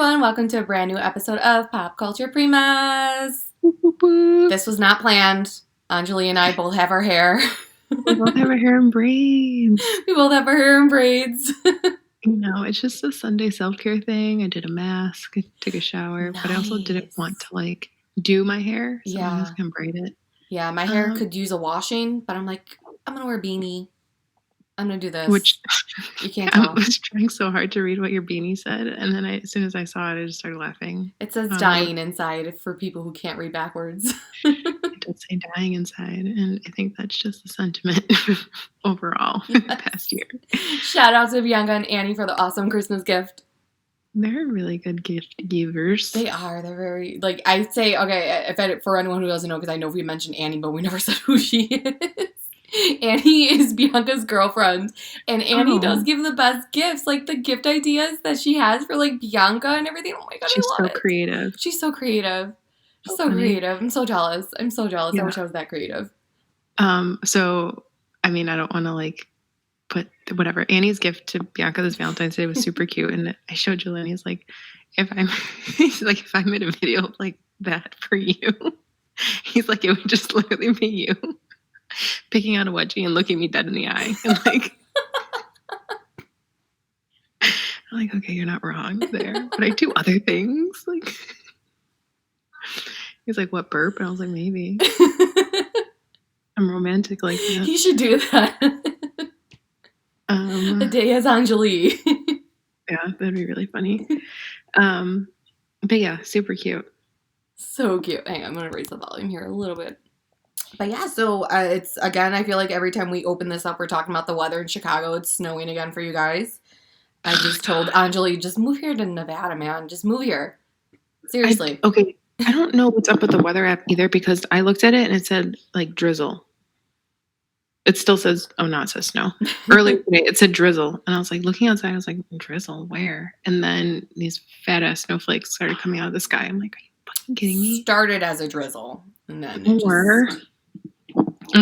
everyone, welcome to a brand new episode of Pop Culture Primas. Boop, boop, boop. This was not planned. Anjali and I both have our hair. We both have our hair in braids. We both have our hair in braids. It's just a Sunday self-care thing. I did a mask, I took a shower, but I also didn't want to do my hair, so I'm just gonna braid it. Yeah, my hair could use a washing, but I'm like, I'm gonna wear a beanie. I'm gonna do this. Which you can't tell. I was trying so hard to read what your beanie said, and then as soon as I saw it, I just started laughing. It says dying inside for people who can't read backwards. It does say dying inside, and I think that's just the sentiment overall for the past year. Shout out to Bianca and Annie for the awesome Christmas gift. They're really good gift givers. They are. They're very, I'd say, okay, for anyone who doesn't know, because I know we mentioned Annie, but we never said who she is. Annie is Bianca's girlfriend, and Annie does give the best gifts, the gift ideas that she has for, Bianca and everything. Oh my god, She's I love it. Creative. She's so creative. She's so creative. I'm so jealous. Yeah. I wish I was that creative. So, I don't want to, put whatever. Annie's gift to Bianca this Valentine's Day was super cute, and I showed Julian. He's like, if I made a video like that for you, he's like, it would just literally be you picking out a wedgie and looking me dead in the eye, and I'm like, okay, you're not wrong there, but I do other things. He's like, what, burp? And I was like, maybe. I'm romantic like that. You should do that. The day as Anjali. Yeah, that'd be really funny. But yeah, super cute. So cute. Hang on, I'm gonna raise the volume here a little bit. But yeah, so it's, again, I feel like every time we open this up, we're talking about the weather in Chicago. It's snowing again for you guys. I just told Anjali, just move here to Nevada, man. Just move here. Seriously. Okay, I don't know what's up with the weather app either, because I looked at it and it said, drizzle. It still says, it says snow. Earlier today, it said drizzle. And I was looking outside, I was like, drizzle, where? And then these fat-ass snowflakes started coming out of the sky. I'm like, are you fucking kidding me? Started as a drizzle. And then and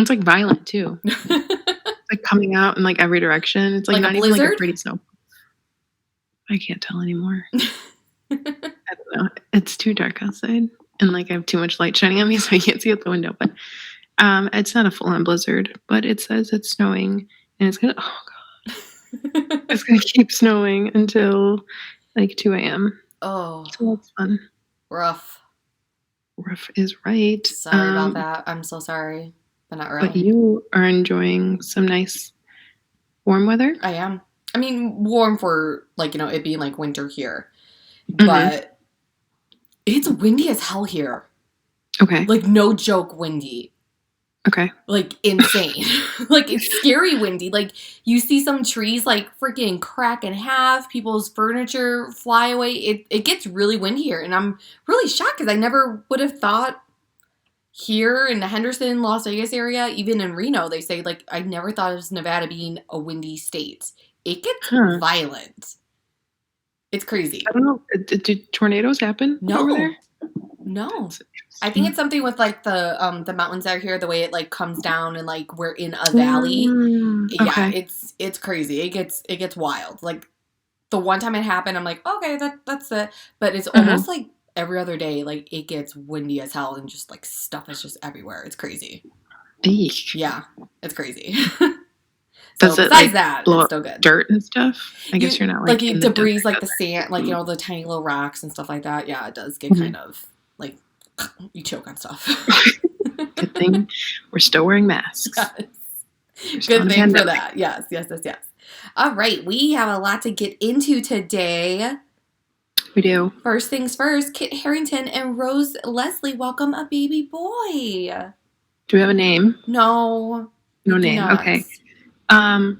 it's violent too. It's coming out in every direction. It's not even a pretty snow. I can't tell anymore. I don't know. It's too dark outside, and I have too much light shining on me, so I can't see out the window. But it's not a full-on blizzard, but it says it's snowing, and it's gonna. Oh god, it's gonna keep snowing until 2 a.m. Oh, so that's fun. Rough is right. Sorry about that. I'm so sorry, but not really. But you are enjoying some nice warm weather? I am. Warm for, it being winter here. But it's windy as hell here. Okay. No joke windy. Okay. Insane. It's scary windy. You see some trees, freaking crack in half. People's furniture fly away. It gets really windy here. And I'm really shocked because I never would have thought here in the Henderson, Las Vegas area, even in Reno, they say, I never thought of Nevada being a windy state. It gets violent. It's crazy. I don't know. Did tornadoes happen over there? No. I think it's something with the mountains out here, the way it comes down and we're in a valley. Yeah, it's crazy. It gets wild. The one time it happened, I'm like, okay, that's it. But it's almost every other day, it gets windy as hell and just stuff is just everywhere. It's crazy. Eesh. Yeah, it's crazy. Does it besides that, blow it's still good. Dirt and stuff? I guess you're not in debris, the sand, the tiny little rocks and stuff like that. Yeah, it does get kind of you choke on stuff. Good thing we're still wearing masks. Yes. Good thing for that. Yes. All right, we have a lot to get into today. We do. First things first, Kit Harington and Rose Leslie welcome a baby boy. Do we have a name? No. No name. Okay. I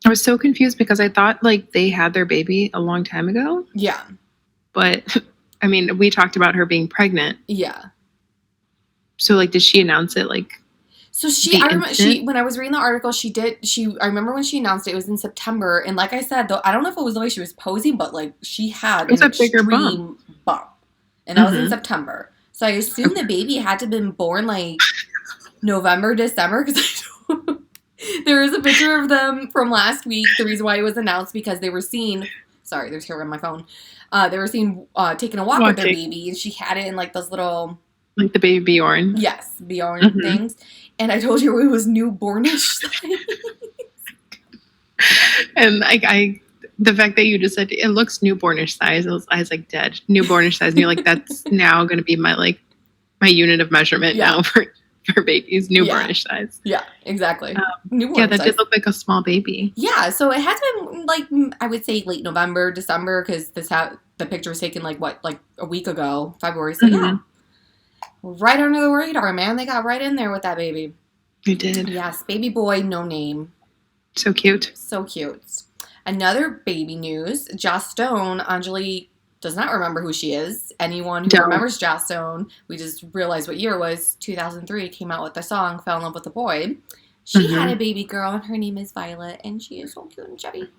was so confused because I thought they had their baby a long time ago. Yeah. But we talked about her being pregnant. Yeah. So did she announce it So I remember when I was reading the article, I remember when she announced it was in September, and like I said, though, I don't know if it was the way she was posing, but she had an extreme bump. And that was in September. So I assume the baby had to have been born November, December, because there is a picture of them from last week. The reason why it was announced because they were seen. Sorry, there's hair on my phone. They were seen taking a walk with their baby, and she had it in like those little, like the baby Bjorn. Yes, Bjorn things. And I told you it was newbornish size. And the fact that you just said it looks newbornish size, I was like, dead newbornish size, and you're like, that's now going to be my unit of measurement now for babies, newbornish size. Yeah, exactly. Yeah, that did look like a small baby. Yeah, so it has been like, I would say late November, December, because the picture was taken like a week ago, February. So yeah, right under the radar, man. They got right in there with that baby. They did. Yes, baby boy, no name. So cute. So cute. Another baby news. Joss Stone, Anjali does not remember who she is. Anyone who remembers Joss Stone, we just realized what year it was, 2003, came out with the song, Fell in Love with a Boy. She had a baby girl, and her name is Violet, and she is so cute and chubby.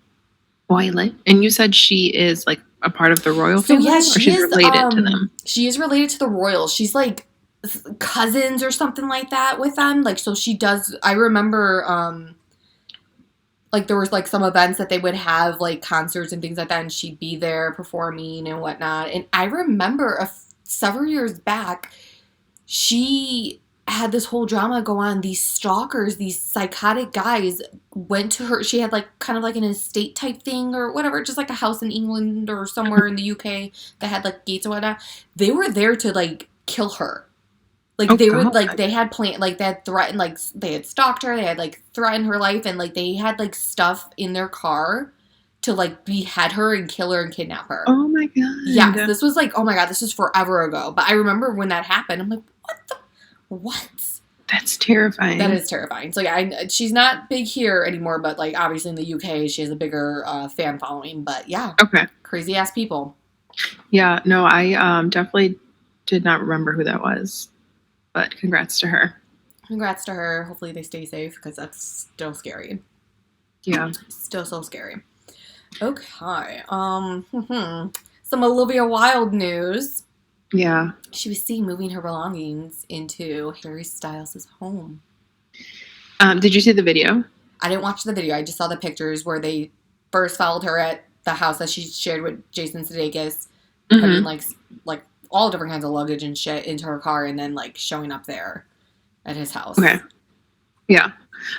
Violet? And you said she is, like, a part of the royal family? Yeah, or she's related to them? She is related to the royals. She's, like, cousins or something like that with them. Like, so she does... I remember... like, there was, like, some events that they would have, like, concerts and things like that, and she'd be there performing and whatnot. And I remember several years back, she had this whole drama go on. These stalkers, these psychotic guys went to her. She had, like, kind of like an estate type thing or whatever, just like a house in England or somewhere in the UK that had, like, gates and whatnot. They were there to, like, kill her. Like, they were, like, they had planned, like, they had threatened, like, they had stalked her, they had, like, threatened her life, and, like, they had, like, stuff in their car to, like, behead her and kill her and kidnap her. Oh, my God. Yeah, this was, like, oh, my God, this is forever ago. But I remember when that happened, I'm like, what? That's terrifying. That is terrifying. So, yeah, she's not big here anymore, but, like, obviously in the UK, she has a bigger fan following. But, yeah. Okay. Crazy-ass people. Yeah, no, I definitely did not remember who that was. But congrats to her. Congrats to her. Hopefully they stay safe, because that's still scary. Yeah. Still so scary. Okay. Some Olivia Wilde news. Yeah. She was seen moving her belongings into Harry Styles' home. Did you see the video? I didn't watch the video. I just saw the pictures where they first followed her at the house that she shared with Jason Sudeikis, putting like all different kinds of luggage and shit into her car, and then like showing up there at his house. Okay. Yeah.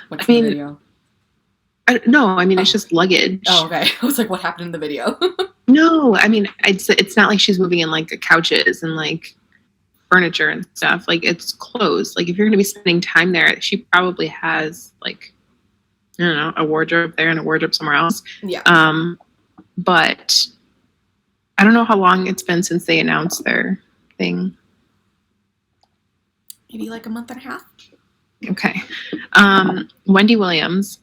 What's the video? No, I mean, it's just luggage. Oh, okay. I was like, what happened in the video? No, I mean, it's not like she's moving in like couches and like furniture and stuff. Like, it's clothes. Like, if you're going to be spending time there, she probably has like, I don't know, a wardrobe there and a wardrobe somewhere else. Yeah. But I don't know how long it's been since they announced their thing. Maybe like a month and a half. Okay. Wendy Williams.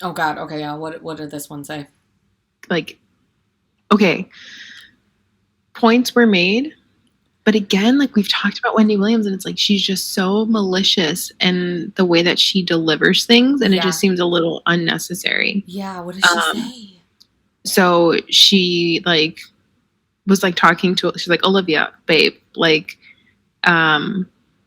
Oh God. Okay. Yeah. What did this one say? Like, okay. Points were made, but again, like we've talked about Wendy Williams, and it's like she's just so malicious in the way that she delivers things, and it just seems a little unnecessary. Yeah. What did she say? So she like was like talking to, she's like, Olivia, babe, like,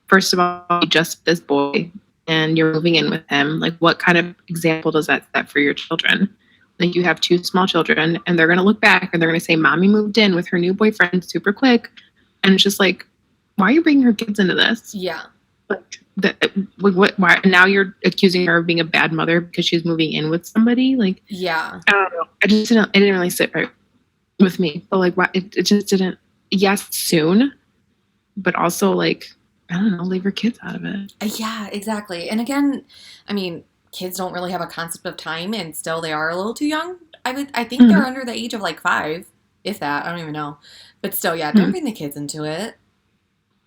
first of all, you just this boy and you're moving in with him. Like, what kind of example does that set for your children? Like, you have 2 small children, and they're going to look back and they're going to say, Mommy moved in with her new boyfriend super quick. And it's just like, why are you bringing her kids into this? Yeah. Like, why now you're accusing her of being a bad mother because she's moving in with somebody? Like, yeah. I don't know. It didn't really sit right with me. But like, why it just didn't. Yes, soon, but also like, I don't know, leave your kids out of it. Yeah, exactly. And again, I mean, kids don't really have a concept of time, and still they are a little too young. I think they're under the age of like 5, if that. I don't even know. But still, yeah, don't bring the kids into it.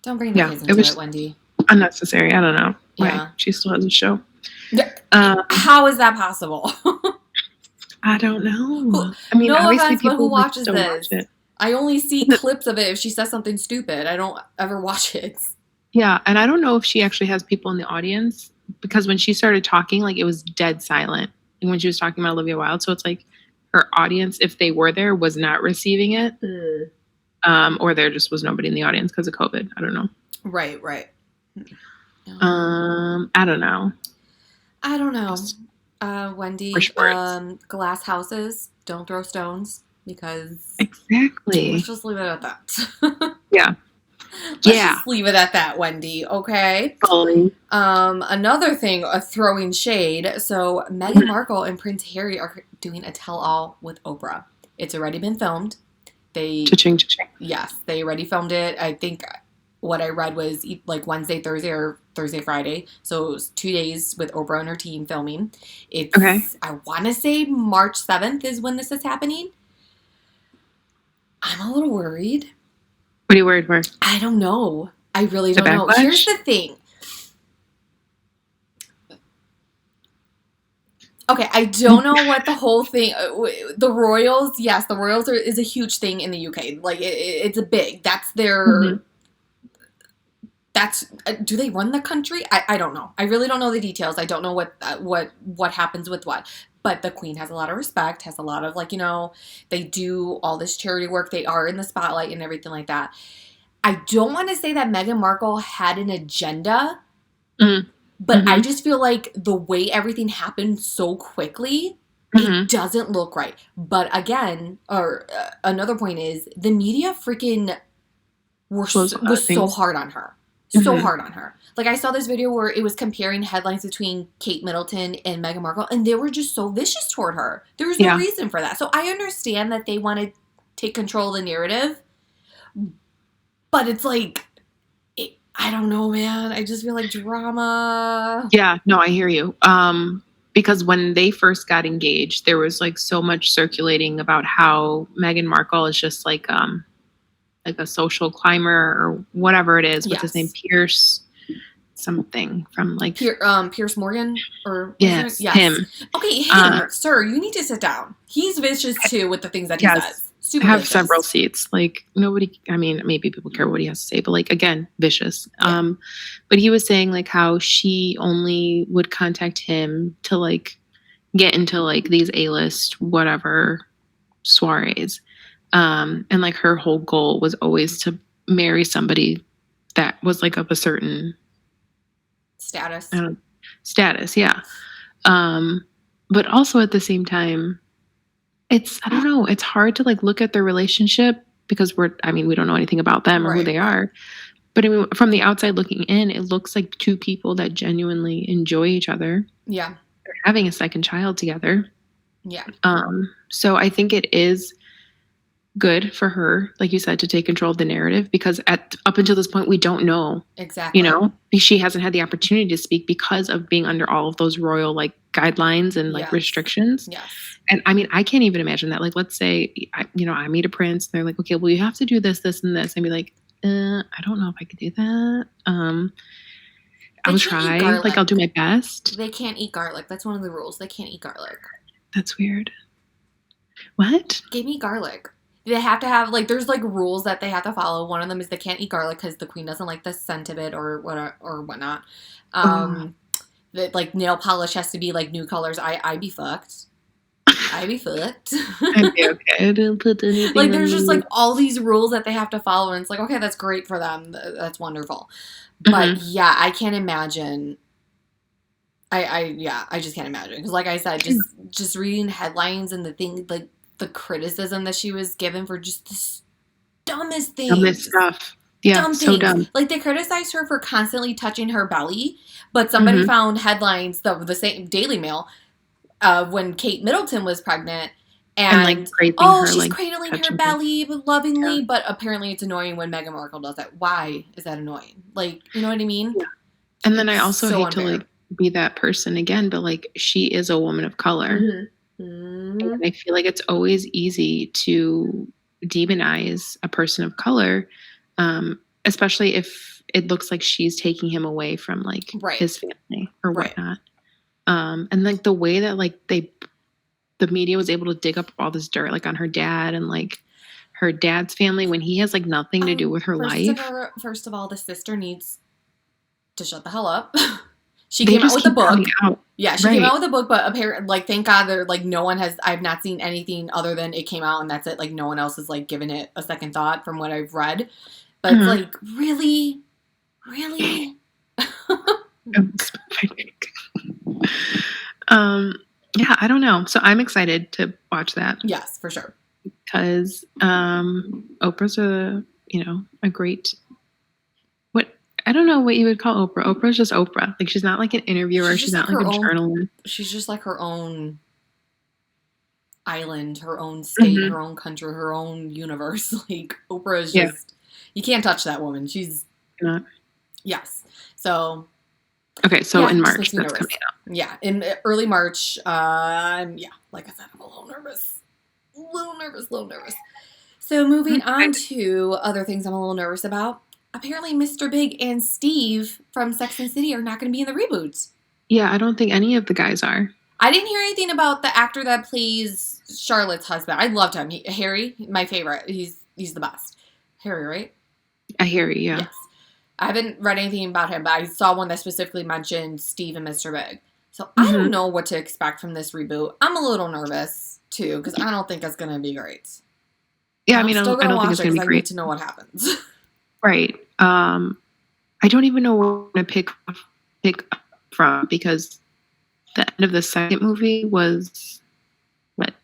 Don't bring the kids into it, Wendy. Unnecessary. I don't know why Yeah. she still has a show. How is that possible? I don't know. I mean, no obviously offense, people but who watches still this? watch it. I only see clips of it if she says something stupid. I don't ever watch it. Yeah, and I don't know if she actually has people in the audience, because when she started talking, like, it was dead silent when she was talking about Olivia Wilde. So it's like her audience, if they were there, was not receiving it. Or there just was nobody in the audience because of COVID. I don't know. Right. I don't know. Wendy, glass houses, don't throw stones. because Exactly. let's just leave it at that. Yeah. Let's just leave it at that, Wendy. Okay. Another thing, throwing shade. So Meghan Markle and Prince Harry are doing a tell-all with Oprah. It's already been filmed. Cha-ching, cha-ching. Yes, they already filmed it. I think what I read was like Wednesday, Thursday, or Thursday, Friday. So it was 2 days with Oprah and her team filming. It's, okay. I want to say March 7th is when this is happening. I'm a little worried. What are you worried for? I don't know. I really don't know. Here's the thing. Okay, I don't know what the whole thing. The royals, yes, the royals is a huge thing in the UK. Like it's a big. That's their. Mm-hmm. That's do they run the country? I don't know. I really don't know the details. I don't know what happens with what. But the Queen has a lot of respect. Has a lot of they do all this charity work. They are in the spotlight and everything like that. I don't want to say that Meghan Markle had an agenda. But I just feel like the way everything happened so quickly, it doesn't look right. But again, another point is the media freaking was so hard on her. So hard on her. Like I saw this video where it was comparing headlines between Kate Middleton and Meghan Markle, and they were just so vicious toward her. There was no reason for that. So I understand that they want to take control of the narrative, but it's like, I don't know, man. I just feel like drama. Yeah, no, I hear you. Because when they first got engaged, there was like so much circulating about how Meghan Markle is just like a social climber or whatever it is. What's his name? Pierce something from like Pierce Morgan or yes, him. Okay, him, sir, you need to sit down. He's vicious too with the things that he says. Super have vicious. Several seats. Like nobody, I mean, maybe people care what he has to say, but like, again, vicious. Yeah. But he was saying like how she only would contact him to like get into like these A-list, whatever soirees. And like her whole goal was always to marry somebody that was like of a certain status. Yeah. But also at the same time, I don't know, it's hard to like look at their relationship because we don't know anything about them or who they are. But I mean, from the outside looking in, it looks like two people that genuinely enjoy each other. Yeah. They're having a second child together. Yeah. So I think it is good for her, like you said, to take control of the narrative because up until this point, we don't know. Exactly. She hasn't had the opportunity to speak because of being under all of those royal like guidelines and like restrictions. Yes. And I mean, I can't even imagine that. Like, let's say, I meet a prince. And they're like, okay, well, you have to do this, this, and this. I'd be like, I don't know if I could do that. I'll try. Like, I'll do my best. They can't eat garlic. That's one of the rules. They can't eat garlic. That's weird. What? Give me garlic. They have to have, like, there's, like, rules that they have to follow. One of them is they can't eat garlic because the Queen doesn't like the scent of it or whatnot. That, like, nail polish has to be, like, new colors. I'd be fucked. I'd be fucked. I'd be okay. I didn't put anything like, there's just, like, all these rules that they have to follow. And it's like, okay, that's great for them. That's wonderful. But, yeah, I can't imagine. I just can't imagine. Because, like I said, just reading headlines and the thing, like, the criticism that she was given for just the dumbest things. Dumbest stuff. Yeah, dumb so dumb. Like, they criticized her for constantly touching her belly, but somebody found headlines, the same Daily Mail, when Kate Middleton was pregnant, and like, she's like, cradling her belly lovingly, but apparently it's annoying when Meghan Markle does that. Why is that annoying? Like, you know what I mean? Yeah. And then I also hate to, like, be that person again, but, like, she is a woman of color. And I feel like it's always easy to demonize a person of color, especially if it looks like she's taking him away from like his family or whatnot. And like the way that like the media was able to dig up all this dirt like on her dad and like her dad's family when he has like nothing to do with her life. First of all, the sister needs to shut the hell up. She came out with a book. Yeah, she came out with a book, but apparently, like, thank God, I've not seen anything other than it came out and that's it. Like, no one else has, like, given it a second thought from what I've read. But, like, really? Really? Yeah, I don't know. So I'm excited to watch that. Yes, for sure. because Oprah's a great, what, I don't know what you would call Oprah. Oprah's just Oprah. Like, she's not like an interviewer. She's not like a journalist. She's just like her own island, her own state, her own country, her own universe. Like, Oprah is just, you can't touch that woman. She's not. Yes. So okay, so in March that's coming out. Yeah, in early March. Like I said, I'm a little nervous. So moving on to other things I'm a little nervous about. Apparently Mr. Big and Steve from Sex and the City are not going to be in the reboots. Yeah, I don't think any of the guys are. I didn't hear anything about the actor that plays Charlotte's husband. I loved him. Harry, my favorite. He's the best. Harry, right? Harry, yeah. Yes. I haven't read anything about him, but I saw one that specifically mentioned Steve and Mr. Big. So I don't know what to expect from this reboot. I'm a little nervous, too, because I don't think it's going to be great. Yeah, I mean, I don't think it's going to be great. I need to know what happens. Right. I don't even know where to pick from, because the end of the second movie was, what,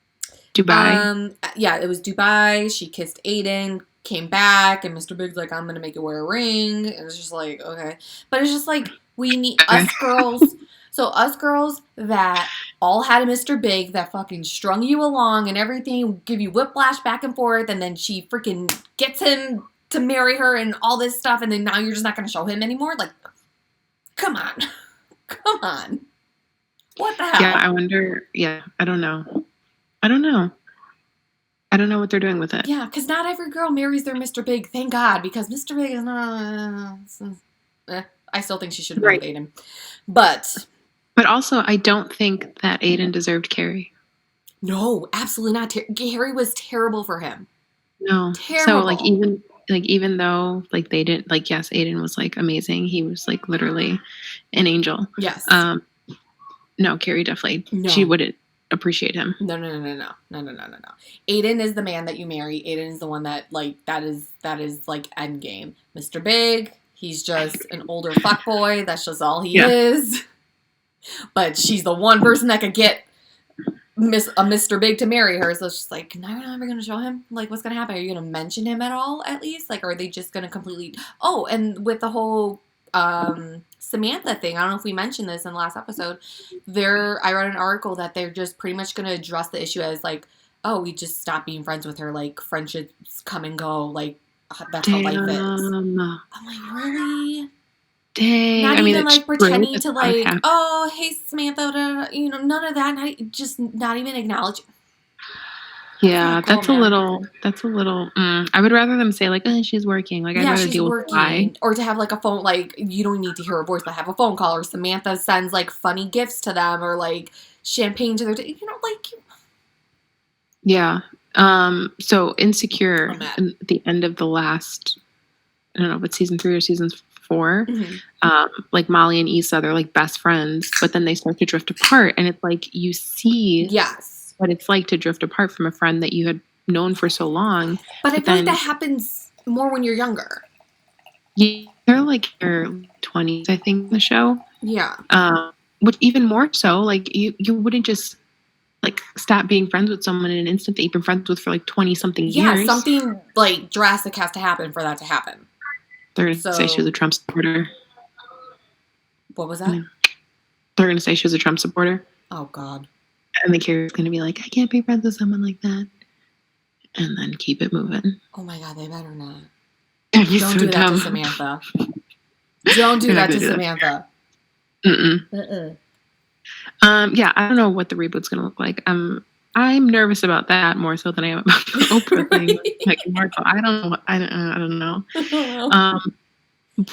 Dubai? Yeah, it was Dubai. She kissed Aiden, came back, and Mr. Big's like, I'm going to make you wear a ring. And it's just like, okay. But it's just like, we need us girls. So us girls that all had a Mr. Big that fucking strung you along and everything, give you whiplash back and forth, and then she freaking gets him to marry her and all this stuff, and then now you're just not going to show him anymore? Like, come on. Come on. What the hell? Yeah, I wonder. Yeah, I don't know. I don't know what they're doing with it. Yeah, because not every girl marries their Mr. Big, thank God, because Mr. Big is not... I still think she should have married Aiden. But also, I don't think that Aiden deserved Carrie. No, absolutely not. Harry was terrible for him. No. Terrible. So, even though, they didn't... yes, Aiden was, amazing. He was, literally an angel. Yes. No, Carrie definitely... No. She wouldn't appreciate him. No. Aiden is the man that you marry. Aiden is the one that, that is end game. Mr. Big, he's just an older fuckboy. That's just all he is. But she's the one person that could get a Mr. Big to marry her. So it's just like, no, you're not ever going to show him? What's going to happen? Are you going to mention him at all, at least? Are they just going to completely... Oh, and with the whole... Samantha thing. I don't know if we mentioned this in the last episode. I read an article that they're just pretty much going to address the issue as we just stopped being friends with her. Friendships come and go. That's how life is. I'm like, really? Dang. Not even pretending to oh, hey Samantha, none of that. Not even acknowledge. Yeah, that's a little. I would rather them say she's working. I'd rather deal with why. Or to have a phone, you don't need to hear her voice, but have a phone call, or Samantha sends funny gifts to them, or champagne to their, Yeah. So Insecure, at the end of the last, I don't know, but season 3 or season 4, Molly and Issa, they're best friends, but then they start to drift apart, and it's you see. Yes. What it's like to drift apart from a friend that you had known for so long. But I feel like that happens more when you're younger. Yeah, they're your 20s, I think, in the show. Yeah. Which even more so, you wouldn't just stop being friends with someone in an instant that you've been friends with for 20-something years. Yeah, something drastic has to happen for that to happen. They're going to say she was a Trump supporter. What was that? Yeah. They're going to say she was a Trump supporter. Oh, God. And the character's going to be I can't be friends with someone like that. And then keep it moving. Oh my God, they better not. Don't do that to Samantha. Don't do that to Samantha. Yeah, I don't know what the reboot's going to look like. I'm nervous about that more so than I am about the Oprah thing. Markle. I don't know.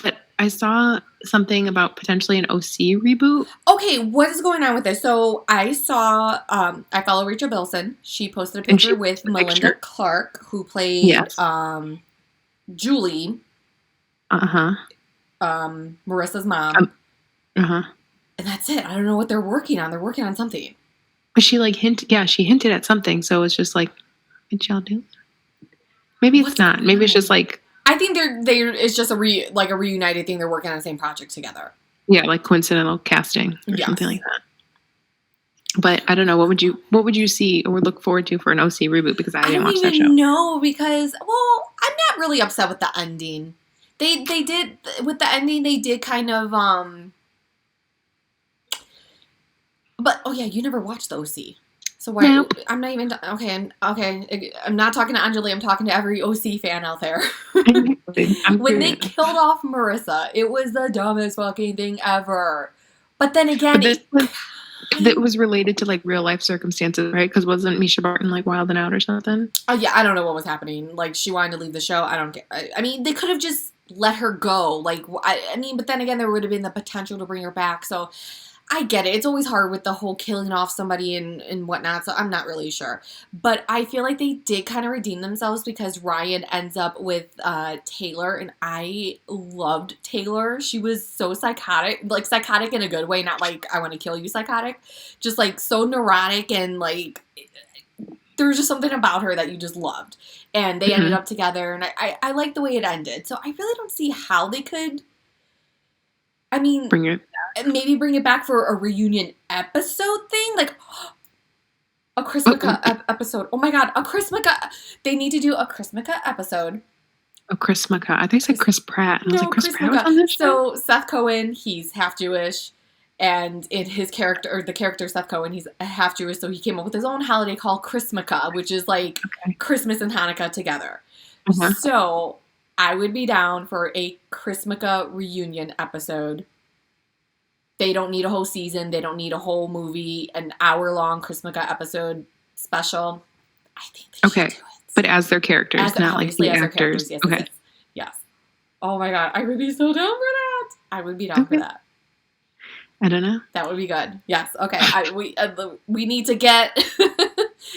But I saw something about potentially an OC reboot. Okay, what is going on with this? So I saw, I follow Rachel Bilson. She posted a picture with Melinda Clark, who played Julie. Marissa's mom. And that's it. I don't know what they're working on. They're working on something. But she she hinted at something. So it's just did y'all do? Maybe it's not. Maybe it's just I think they're it's just a reunited thing. They're working on the same project together. Yeah, coincidental casting or something like But I don't know. What would you see or look forward to for an OC reboot? Because I I didn't don't watch that show. even know because, well, I'm not really upset with the ending. They did with the ending. They did kind of But oh yeah, you never watched the OC. So why? Nope. I'm not even okay. I'm not talking to Anjali. I'm talking to every OC fan out there. When they killed off Marissa, it was the dumbest fucking thing ever. But then again, that was related to like real life circumstances, right? Because wasn't Misha Barton like wild and out or something? Oh yeah, I don't know what was happening. Like she wanted to leave the show. I don't get. I mean, they could have just let her go. Like I mean, but then again, there would have been the potential to bring her back. So I get it. It's always hard with the whole killing off somebody and whatnot, so I'm not really sure. But I feel like they did kind of redeem themselves because Ryan ends up with Taylor, and I loved Taylor. She was so psychotic, like psychotic in a good way, not like I want to kill you psychotic. Just like so neurotic and like there was just something about her that you just loved. And they ended up together, and I like the way it ended. So I really don't see how they could... I mean, maybe bring it back for a reunion episode thing, like a Chrismica episode. Oh my god, a Chrismica! They need to do a Chrismica episode. A Chrismica. I think I said Chris Pratt. And I was like, Chris Pratt was on this show? So Seth Cohen, he's half Jewish, and in his character, or the character Seth Cohen, he's half Jewish. So he came up with his own holiday called Chrismica, which is like Christmas and Hanukkah together. So I would be down for a Chrismica reunion episode. They don't need a whole season. They don't need a whole movie, an hour-long Chrismica episode special. I think they should do it. But as their characters, not like the actors. Yes, yes. Oh my god, I would be so down for that. I would be down for that. I don't know. That would be good. Yes. Okay. We need to get...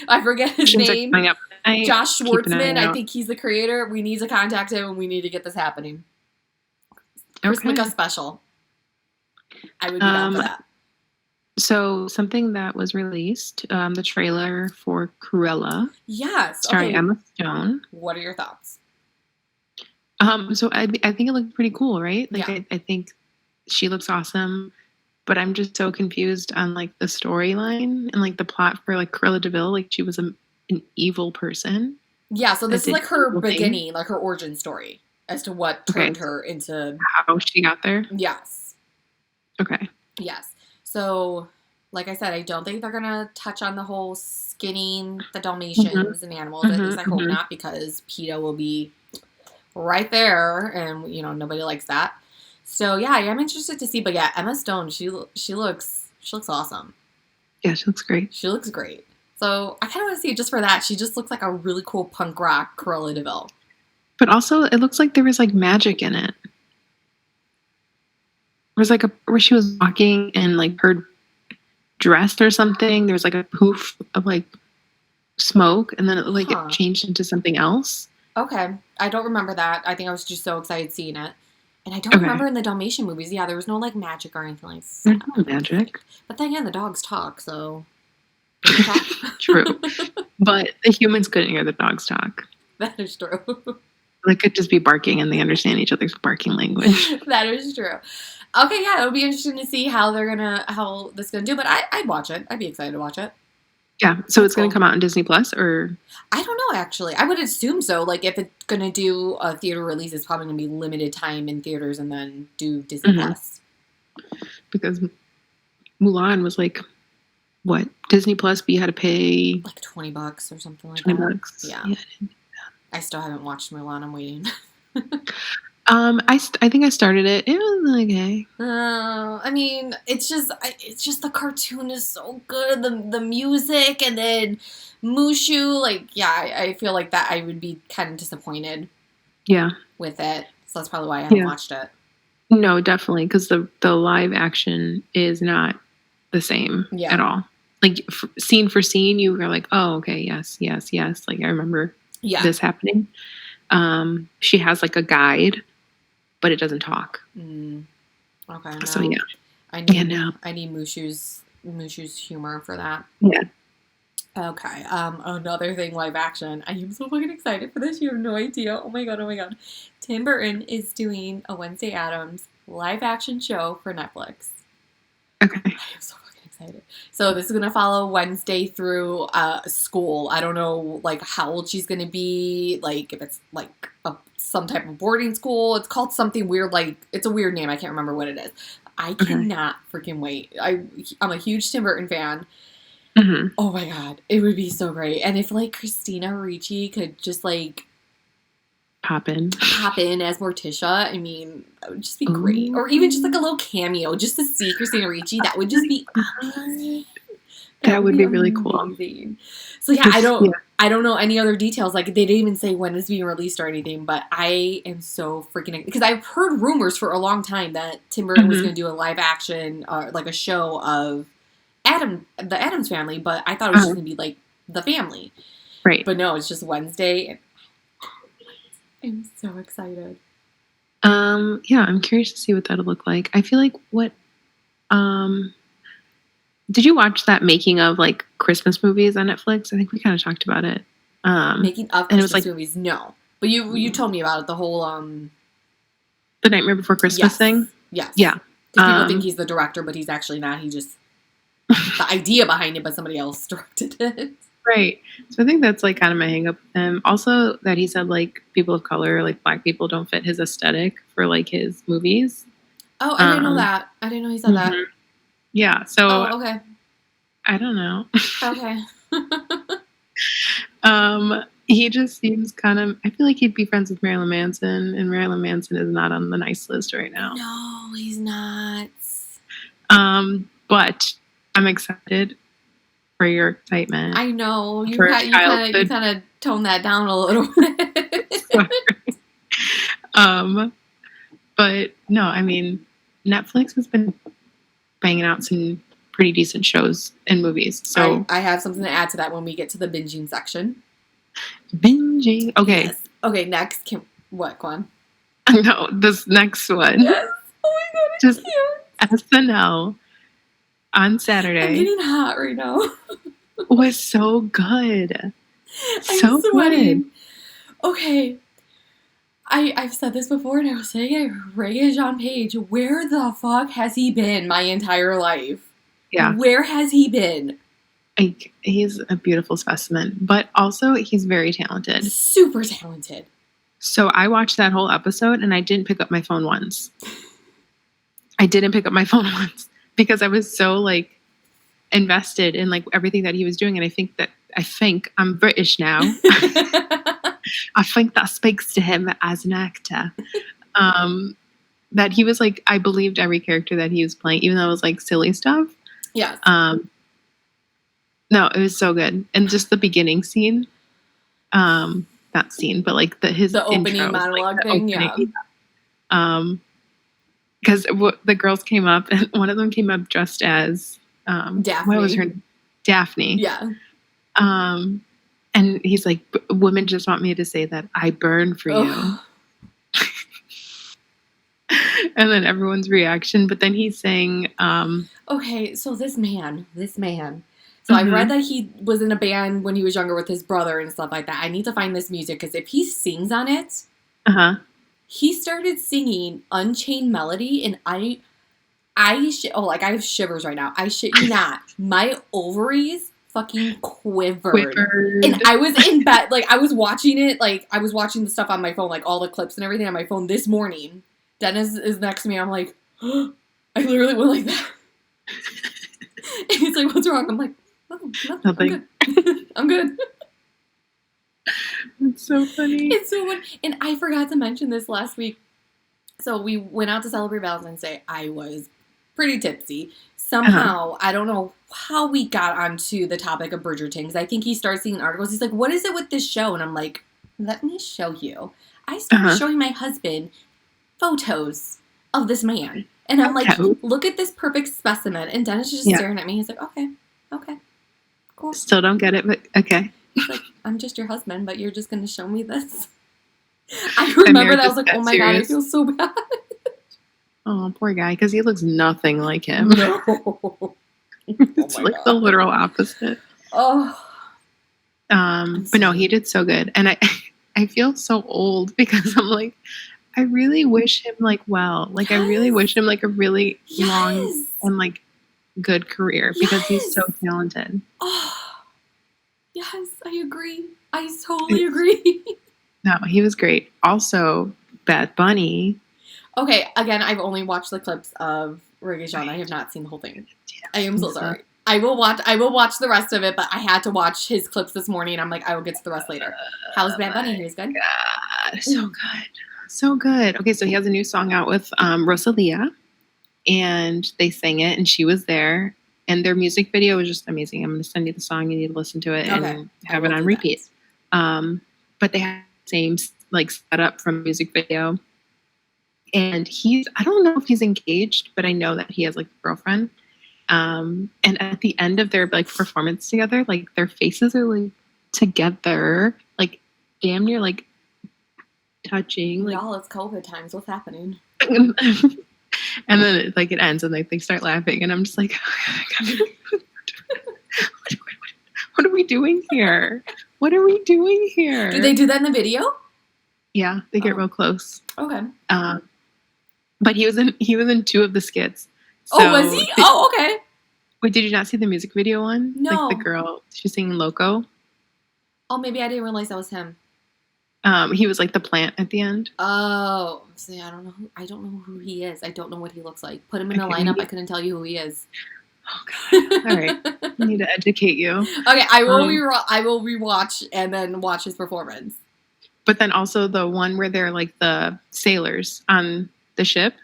I forget his name. Josh Schwartzman. I think he's the creator. We need to contact him and we need to get this happening. Chrismica special. I would be down for that. So something that was released, the trailer for Cruella. Yes. Starring Emma Stone. What are your thoughts? So I think it looked pretty cool, right? Like I think she looks awesome. But I'm just so confused on like the storyline and like the plot for like Cruella de Vil. Like she was an evil person. Yeah, so this is like her beginning, like her origin story as to what turned her into... How she got there? Yes. Okay. Yes. So, like I said, I don't think they're going to touch on the whole skinning the Dalmatians and animals. At least I hope not, because PETA will be right there and, you know, nobody likes that. So yeah, I am interested to see, but yeah, Emma Stone, she looks awesome. Yeah, she looks great. She looks great. So I kind of want to see it just for that. She just looks like a really cool punk rock Cruella de Vil. But also, it looks like there was like magic in it. There was like where she was walking and like her dressed or something. There was like a poof of like smoke, and then it changed into something else. Okay, I don't remember that. I think I was just so excited seeing it. And I don't remember in the Dalmatian movies. Yeah, there was no, like, magic or anything like that. There's no magic. But then again, the dogs talk, so... True. But the humans couldn't hear the dogs talk. That is true. They could just be barking, and they understand each other's barking language. That is true. Okay, yeah, it'll be interesting to see how this is gonna do. But I'd watch it. I'd be excited to watch it. Yeah, so it's going to come out on Disney Plus, or? I don't know, actually. I would assume so. Like, if it's going to do a theater release, it's probably going to be limited time in theaters and then do Disney Plus. Because Mulan was like, what? Disney Plus, but you had to pay... like $20 or something like $20. Yeah. I still haven't watched Mulan. I'm waiting. I think I started it. It was okay. I mean, it's just the cartoon is so good. The music, and then Mushu, like, yeah, I feel like that I would be kind of disappointed. Yeah. With it, so that's probably why I haven't watched it. No, definitely, because the live action is not the same at all. Like scene for scene, you were like, oh, okay, yes. Like I remember this happening. She has like a guide, but it doesn't talk. Okay. No. So yeah. I need Mushu's humor for that. Yeah. Okay. Another thing, live action. I am so fucking excited for this. You have no idea. Oh my god. Tim Burton is doing a Wednesday Addams live action show for Netflix. Okay. I am so fucking excited. excited. So this is going to follow Wednesday through school. I don't know, like, how old she's going to be, like, if it's, like, some type of boarding school. It's called something weird, like, it's a weird name. I can't remember what it is. I cannot freaking wait. I'm a huge Tim Burton fan. Mm-hmm. Oh, my God. It would be so great. And if, like, Christina Ricci could just, like, pop in as Morticia, I mean, that would just be great. Or even just like a little cameo just to see Christina Ricci. That would just be that would be really cool. So yeah, I don't know any other details. Like, they didn't even say when it's being released or anything, but I am so freaking, because I've heard rumors for a long time that Tim Burton was going to do a live action like a show of the Addams Family, but I thought it was just going to be like the family. Right. But no, it's just Wednesday. I'm so excited. Yeah, I'm curious to see what that'll look like. I feel like did you watch that making of like Christmas movies on Netflix? I think we kind of talked about it. Making of Christmas movies, no. But you told me about it, the whole The Nightmare Before Christmas thing? Yes. Yeah. Because people think he's the director, but he's actually not. He just the idea behind it, but somebody else directed it. Right. So I think that's like kind of my hang up with him. Also that he said like people of color, like Black people don't fit his aesthetic for like his movies. Oh, I didn't know that. I didn't know he said that. Yeah. So okay. I don't know. Okay. He just seems kind of, I feel like he'd be friends with Marilyn Manson, and Marilyn Manson is not on the nice list right now. No, he's not. But I'm excited for your excitement. I know. You kind of toned that down a little bit. But no, I mean, Netflix has been banging out some pretty decent shows and movies. So I have something to add to that when we get to the binging section. Binging. Okay. Yes. Okay, next. What, Quan? No, this next one. Yes. Oh my God, it's just cute. SNL on Saturday. I'm getting hot right now. Was so good. I'm sweating. Good. Okay. I've said this before, and I was saying it. Regé-Jean Page, where the fuck has he been my entire life? Yeah. Where has he been? He's a beautiful specimen, but also he's very talented. Super talented. So I watched that whole episode, and I didn't pick up my phone once. Because I was so like invested in like everything that he was doing, and I think I'm British now. I think that speaks to him as an actor. That he was like, I believed every character that he was playing, even though it was like silly stuff. Yeah. No, it was so good, and just the beginning scene. Not scene, but like his opening intro, monologue like thing. Opening, yeah. Because the girls came up, and one of them came up dressed as Daphne. What was her name? Daphne. Yeah. And he's like, women just want me to say that I burn for you. And then everyone's reaction. But then he's saying, okay, so this man. So I read that he was in a band when he was younger with his brother and stuff like that. I need to find this music, because if he sings on it, he started singing Unchained Melody, and I have shivers right now. I shit you not. My ovaries fucking quivered. And I was in bed, like, I was watching it, like, I was watching the stuff on my phone, like, all the clips and everything on my phone this morning. Dennis is next to me, I'm like, oh, I literally went like that. And he's like, what's wrong? I'm like, oh, nothing. I'm good. It's so funny. It's so funny. And I forgot to mention this last week. So we went out to celebrate Valentine's Day. I was pretty tipsy. Somehow, I don't know how we got onto the topic of Bridgerton, because I think he started seeing articles. He's like, what is it with this show? And I'm like, let me show you. I started showing my husband photos of this man. And I'm like, look at this perfect specimen. And Dennis is just staring at me. He's like, okay, cool. Still don't get it, but okay. He's like, I'm just your husband, but you're just going to show me this? I remember that. I was like, oh my God, I feel so bad. Oh, poor guy, because he looks nothing like him. No. It's like God. The literal opposite. Oh. But no, he did so good. And I feel so old, because I'm like, I really wish him like well. Like, I really wish him like a really long and like good career because he's so talented. Oh, yes, I agree. I totally agree. No, he was great. Also, Bad Bunny. Okay, again, I've only watched the clips of Reggae Sean. I have not seen the whole thing. I am so sorry. I will watch the rest of it, but I had to watch his clips this morning, and I'm like, I will get to the rest later. How's Bad Bunny? He was good? God, so good. So good. Okay, so he has a new song out with Rosalia, and they sang it, and she was there, and their music video was just amazing. I'm going to send you the song. You need to listen to it and have it on repeat. But they have the same like setup from music video. And I don't know if he's engaged, but I know that he has like a girlfriend. And at the end of their like performance together, like their faces are like together, like damn near like touching. Like, y'all, it's COVID times. What's happening? And then it ends and they start laughing, and I'm just like, what are we doing here? What are we doing here? Did they do that in the video? Yeah, they get real close. Okay. But he was in 2 of the skits. So was he? Okay. Wait, did you not see the music video one? No. Like the girl, she's singing Loco. Oh, maybe I didn't realize that was him. He was like the plant at the end. Oh, see, I don't know who he is. I don't know what he looks like. Put him in a lineup. I couldn't tell you who he is. Oh God! All right, I need to educate you. Okay, I will rewatch and then watch his performance. But then also the one where they're like the sailors on the ship,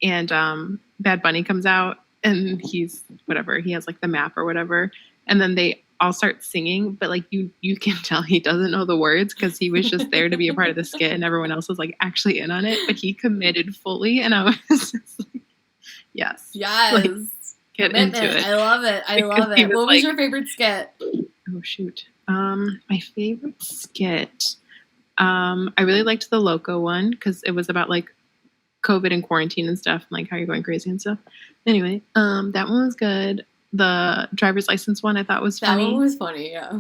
and Bad Bunny comes out, and he's whatever. He has like the map or whatever, and then they all start singing, but like you can tell he doesn't know the words because he was just there to be a part of the skit, and everyone else was like actually in on it, but he committed fully, and I was just like, yes, like, get into it. I love it. What was your favorite skit? Oh shoot, my favorite skit. I really liked the Loco one because it was about like COVID and quarantine and stuff, and like how you're going crazy and stuff. Anyway, that one was good. The driver's license one I thought was funny. That one was funny, yeah.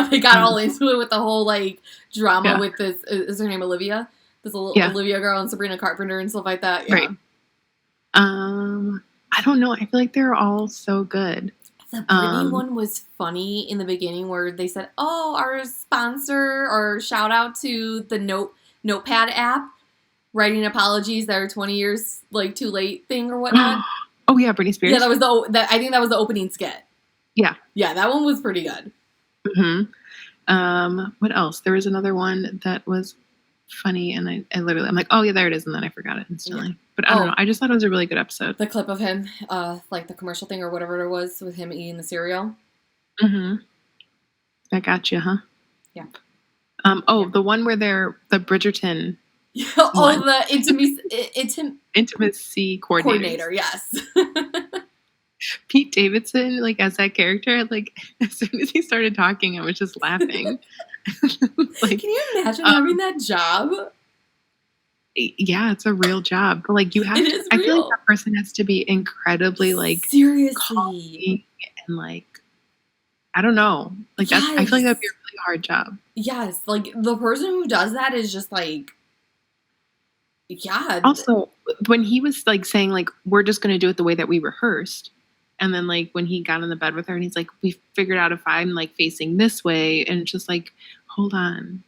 They got all into it with the whole like drama with this. Is her name Olivia? This little Olivia girl and Sabrina Carpenter and stuff like that. Yeah. Right. I don't know. I feel like they're all so good. The Britney one was funny in the beginning where they said, "Oh, our sponsor," or shout out to the Notepad app, writing apologies that are 20 years like too late thing or whatnot. Oh yeah, Britney Spears. Yeah, that was I think that was the opening skit. Yeah. Yeah, that one was pretty good. Mm-hmm. What else? There was another one that was funny, and I literally, I'm like, oh yeah, there it is, and then I forgot it instantly. Yeah. But I don't know. I just thought it was a really good episode. The clip of him, like the commercial thing or whatever it was with him eating the cereal. Mm-hmm. I got you, huh? Yeah. The one where they're the Bridgerton. The intimacy coordinator. Yes. Pete Davidson, like as that character, like as soon as he started talking, I was just laughing. Like, can you imagine having that job? Yeah, it's a real job, but like you have to. I feel like that person has to be incredibly like seriously and like I don't know, like that's. I feel like that'd be a really hard job. Yes, like the person who does that is just like. Yeah. Also, when he was like saying like we're just going to do it the way that we rehearsed, and then like when he got in the bed with her and he's like we figured out if I'm like facing this way, and it's just like hold on,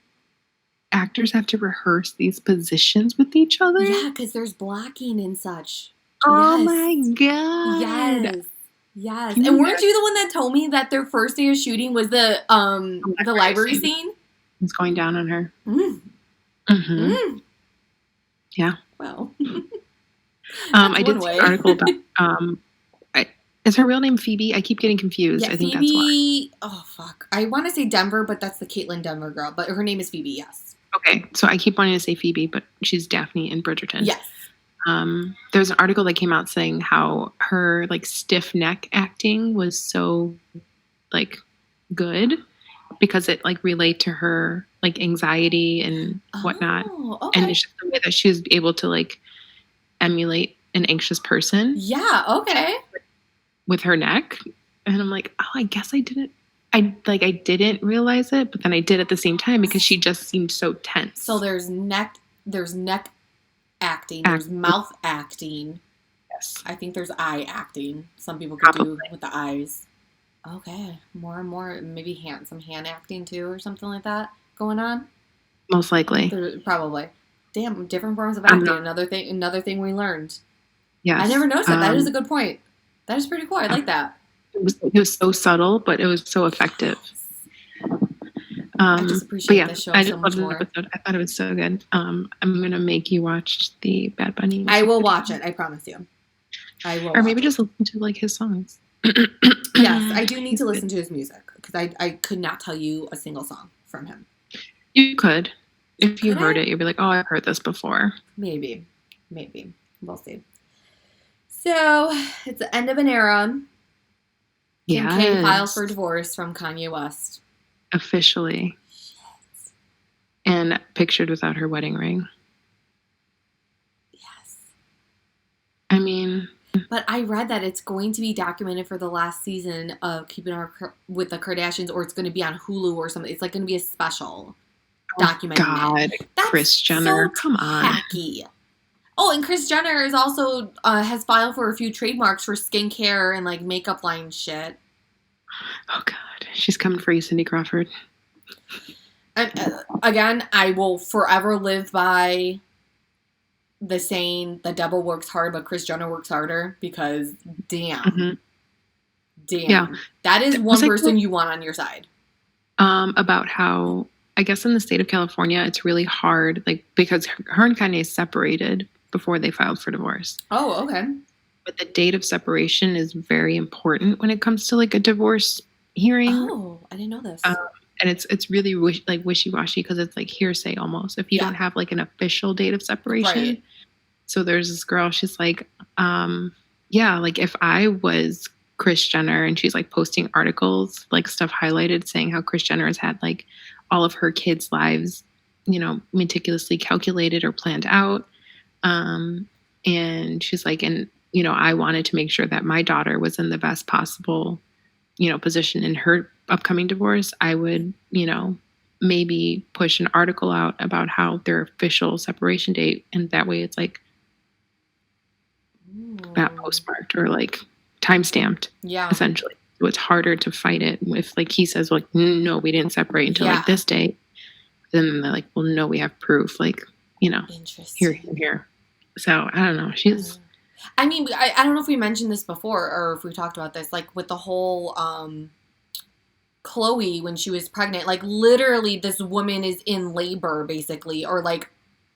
actors have to rehearse these positions with each other. Yeah, because there's blocking and such. Oh my god. Yes. And weren't you the one that told me that their first day of shooting was the library scene? It's going down on her. Yeah. Well. I did see an article about is her real name Phoebe? I keep getting confused. Yeah, I think Phoebe, that's why. Oh fuck. I want to say Denver, but that's the Caitlin Denver girl. But her name is Phoebe, yes. Okay. So I keep wanting to say Phoebe, but she's Daphne in Bridgerton. Yes. There's an article that came out saying how her like stiff neck acting was so like good because it like relayed to her like anxiety and whatnot. Okay. And it's just the way that she was able to like emulate an anxious person. Yeah, okay. With her neck. And I'm like, oh, I guess I didn't realize it, but then I did at the same time because she just seemed so tense. So there's neck acting, there's mouth acting. Yes. I think there's eye acting. Some people could Probably. do with the eyes. Okay, more and more, maybe some hand acting too, or something like that going on. Most likely. Probably. Damn, different forms of I'm acting. not. Another thing we learned. I Yes. never noticed that. That is a good point. That is pretty cool. I like that. It was so subtle, but it was so effective. I just appreciate this show I so just much loved the more. episode. I thought it was so good. I'm gonna make you watch the Bad Bunny. I will watch it. I promise you. I will. Or maybe just listen to like his songs. Yes, I do need to listen to his music because I could not tell you a single song from him. You could. If you heard it, you'd be like, oh, I've heard this before. Maybe. We'll see. So, it's the end of an era. Kim K files for divorce from Kanye West. Officially. Shit. And pictured without her wedding ring. Yes. I mean... But I read that it's going to be documented for the last season of Keeping Up with the Kardashians, or it's going to be on Hulu or something. It's like going to be a special documentary. God, Kris Jenner, so come tacky. On. Oh, and Kris Jenner is also has filed for a few trademarks for skincare and like makeup line shit. Oh God, she's coming for you, Cindy Crawford. And again, I will forever live by the saying, the devil works hard, but Kris Jenner works harder, because damn. Yeah. That is one person you want on your side. About how, I guess in the state of California, it's really hard, like, because her and Kanye separated before they filed for divorce. Oh, okay. But the date of separation is very important when it comes to like a divorce hearing. Oh, I didn't know this. And it's really wishy-washy because it's like hearsay almost if you don't have like an official date of separation. Right. So there's this girl, she's like, like if I was Kris Jenner and she's like posting articles, like stuff highlighted saying how Kris Jenner has had like all of her kids' lives, you know, meticulously calculated or planned out. And she's like, and, you know, I wanted to make sure that my daughter was in the best possible, you know, position in her upcoming divorce. I would, you know, maybe push an article out about how their official separation date. And that way it's like not postmarked or like time-stamped. Yeah. Essentially. So it's harder to fight it if like he says, like, no, we didn't separate until like this date. Then they're like, well, no, we have proof. Like, you know, here. So I don't know. She's. I mean, I don't know if we mentioned this before or if we talked about this, like with the whole Chloe when she was pregnant, like literally this woman is in labor basically, or like,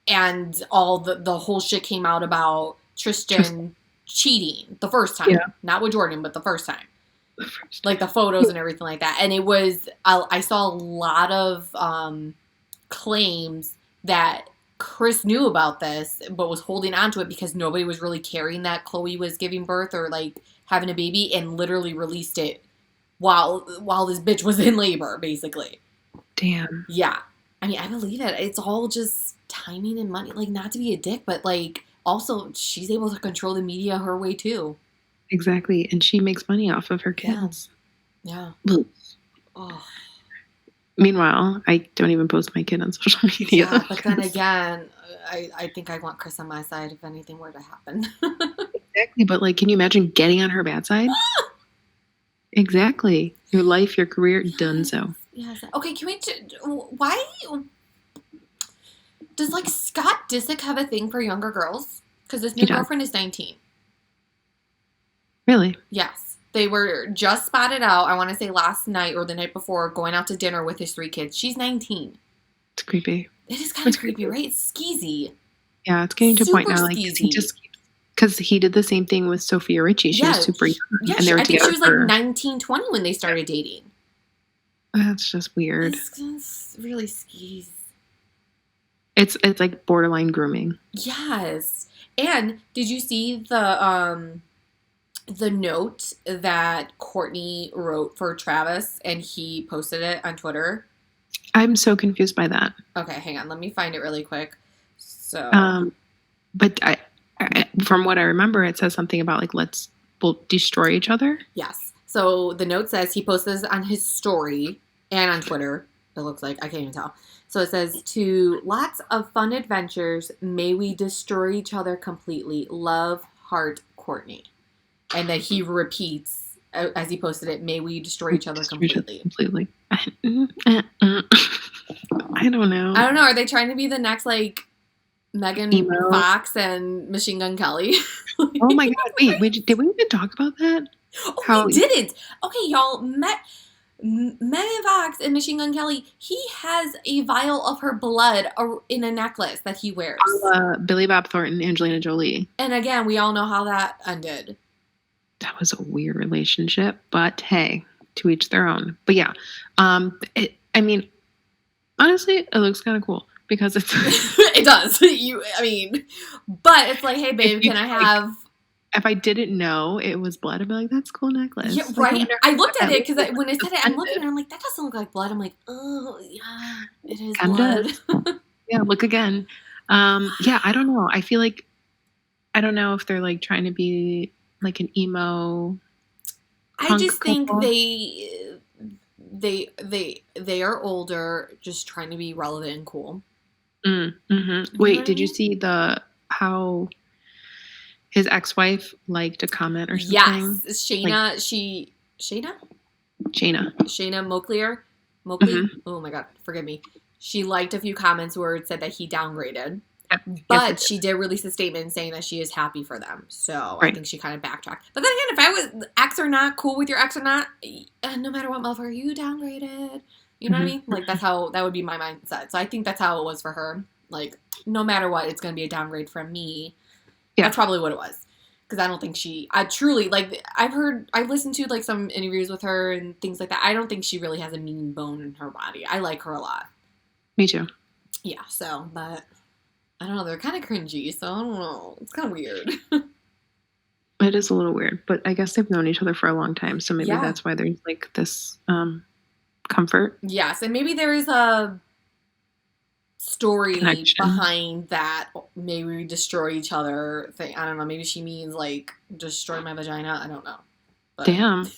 and all the whole shit came out about Tristan cheating the first time, not with Jordan, but the first time, like the photos and everything like that. And it was, I saw a lot of claims that Chris knew about this, but was holding on to it because nobody was really caring that Chloe was giving birth or like having a baby, and literally released it while this bitch was in labor, basically. Damn. Yeah. I mean, I believe it. It's all just timing and money. Like, not to be a dick, but like, also she's able to control the media her way too. Exactly. And she makes money off of her kids. Yeah. Oh. Meanwhile, I don't even post my kid on social media. Yeah, but then again, I think I want Chris on my side if anything were to happen. Exactly, but like, can you imagine getting on her bad side? Exactly. Your life, your career, done so. Yes. Okay, can we... Why... Does, like, Scott Disick have a thing for younger girls? Because his new girlfriend is 19. Really? Yes. They were just spotted out, I want to say last night or the night before, going out to dinner with his 3 kids. She's 19. It's creepy. It is kind of creepy, right? It's skeezy. Yeah, it's getting to a point now, like, because he did the same thing with Sophia Richie. She was super young. Yeah, and they were I think she was like 19, 20 when they started dating. That's just weird. It's really skeezy. It's like borderline grooming. Yes. And did you see the note that Courtney wrote for Travis and he posted it on Twitter? I'm so confused by that. Okay, hang on. Let me find it really quick. So, but I from what I remember, it says something about like, we'll destroy each other. Yes. So the note says he posted this on his story and on Twitter. It looks like, I can't even tell. So it says, to lots of fun adventures, may we destroy each other completely. Love, heart, Courtney. And that he repeats, as he posted it, may we destroy each other completely. I don't know. Are they trying to be the next, like, Megan Fox and Machine Gun Kelly? Oh my God. Wait, did we even talk about that? Oh, we didn't. Okay, y'all. Megan Fox and Machine Gun Kelly, he has a vial of her blood in a necklace that he wears. Billy Bob Thornton, Angelina Jolie. And again, we all know how that ended. That was a weird relationship, but hey, to each their own. But yeah, I mean, honestly, it looks kind of cool because it's it does. But it's like, hey, babe, can I have? If I didn't know it was blood, I'd be like, that's a cool necklace. Yeah, right. I looked at it because when it said it, I'm looking and I'm like, that doesn't look like blood. I'm like, oh yeah, it is blood. Yeah, look again. Yeah, I don't know. I feel like I don't know if they're like trying to be like an emo. I just think they are older, just trying to be relevant and cool. Mm-hmm. Wait, did you see how his ex-wife liked a comment or something? Yes, Shayna. Shayna Mokley. Mm-hmm. Oh my God, forgive me. She liked a few comments where it said that he downgraded. But she did release a statement saying that she is happy for them. So I think she kind of backtracked. But then again, if I was ex or not, cool with your ex or not, no matter what, motherfucker, you downgraded. You know what I mean? Like, that would be my mindset. So I think that's how it was for her. Like, no matter what, it's going to be a downgrade from me. Yeah. That's probably what it was. Because I don't think I've listened to, like, some interviews with her and things like that. I don't think she really has a mean bone in her body. I like her a lot. Me too. Yeah, so, but I don't know. They're kind of cringy, so I don't know. It's kind of weird. It is a little weird, but I guess they've known each other for a long time, so maybe that's why there's, like, this comfort. Yes, and maybe there is a story behind that. Maybe we destroy each other thing. I don't know. Maybe she means, like, destroy my vagina. I don't know. But. Damn.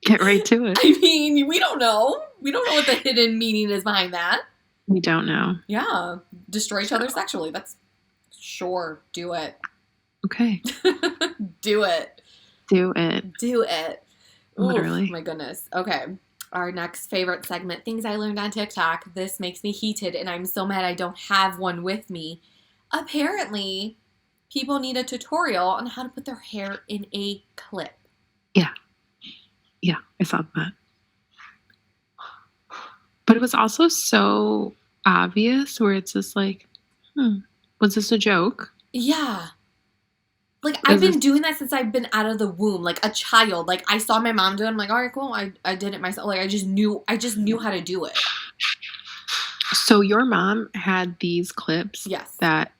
Get right to it. I mean, we don't know. We don't know what the hidden meaning is behind that. We don't know. Yeah. Destroy each other sexually. That's sure. Do it. Okay. Do it. Do it. Do it. Literally. Oof, my goodness. Okay. Our next favorite segment, things I learned on TikTok. This makes me heated, and I'm so mad I don't have one with me. Apparently, people need a tutorial on how to put their hair in a clip. Yeah. Yeah, I saw that. But it was also so obvious where it's just like, was this a joke? Yeah. Like, I've been doing that since I've been out of the womb, like a child. Like, I saw my mom do it. I'm like, all right, cool. I did it myself. Like, I just knew how to do it. So your mom had these clips that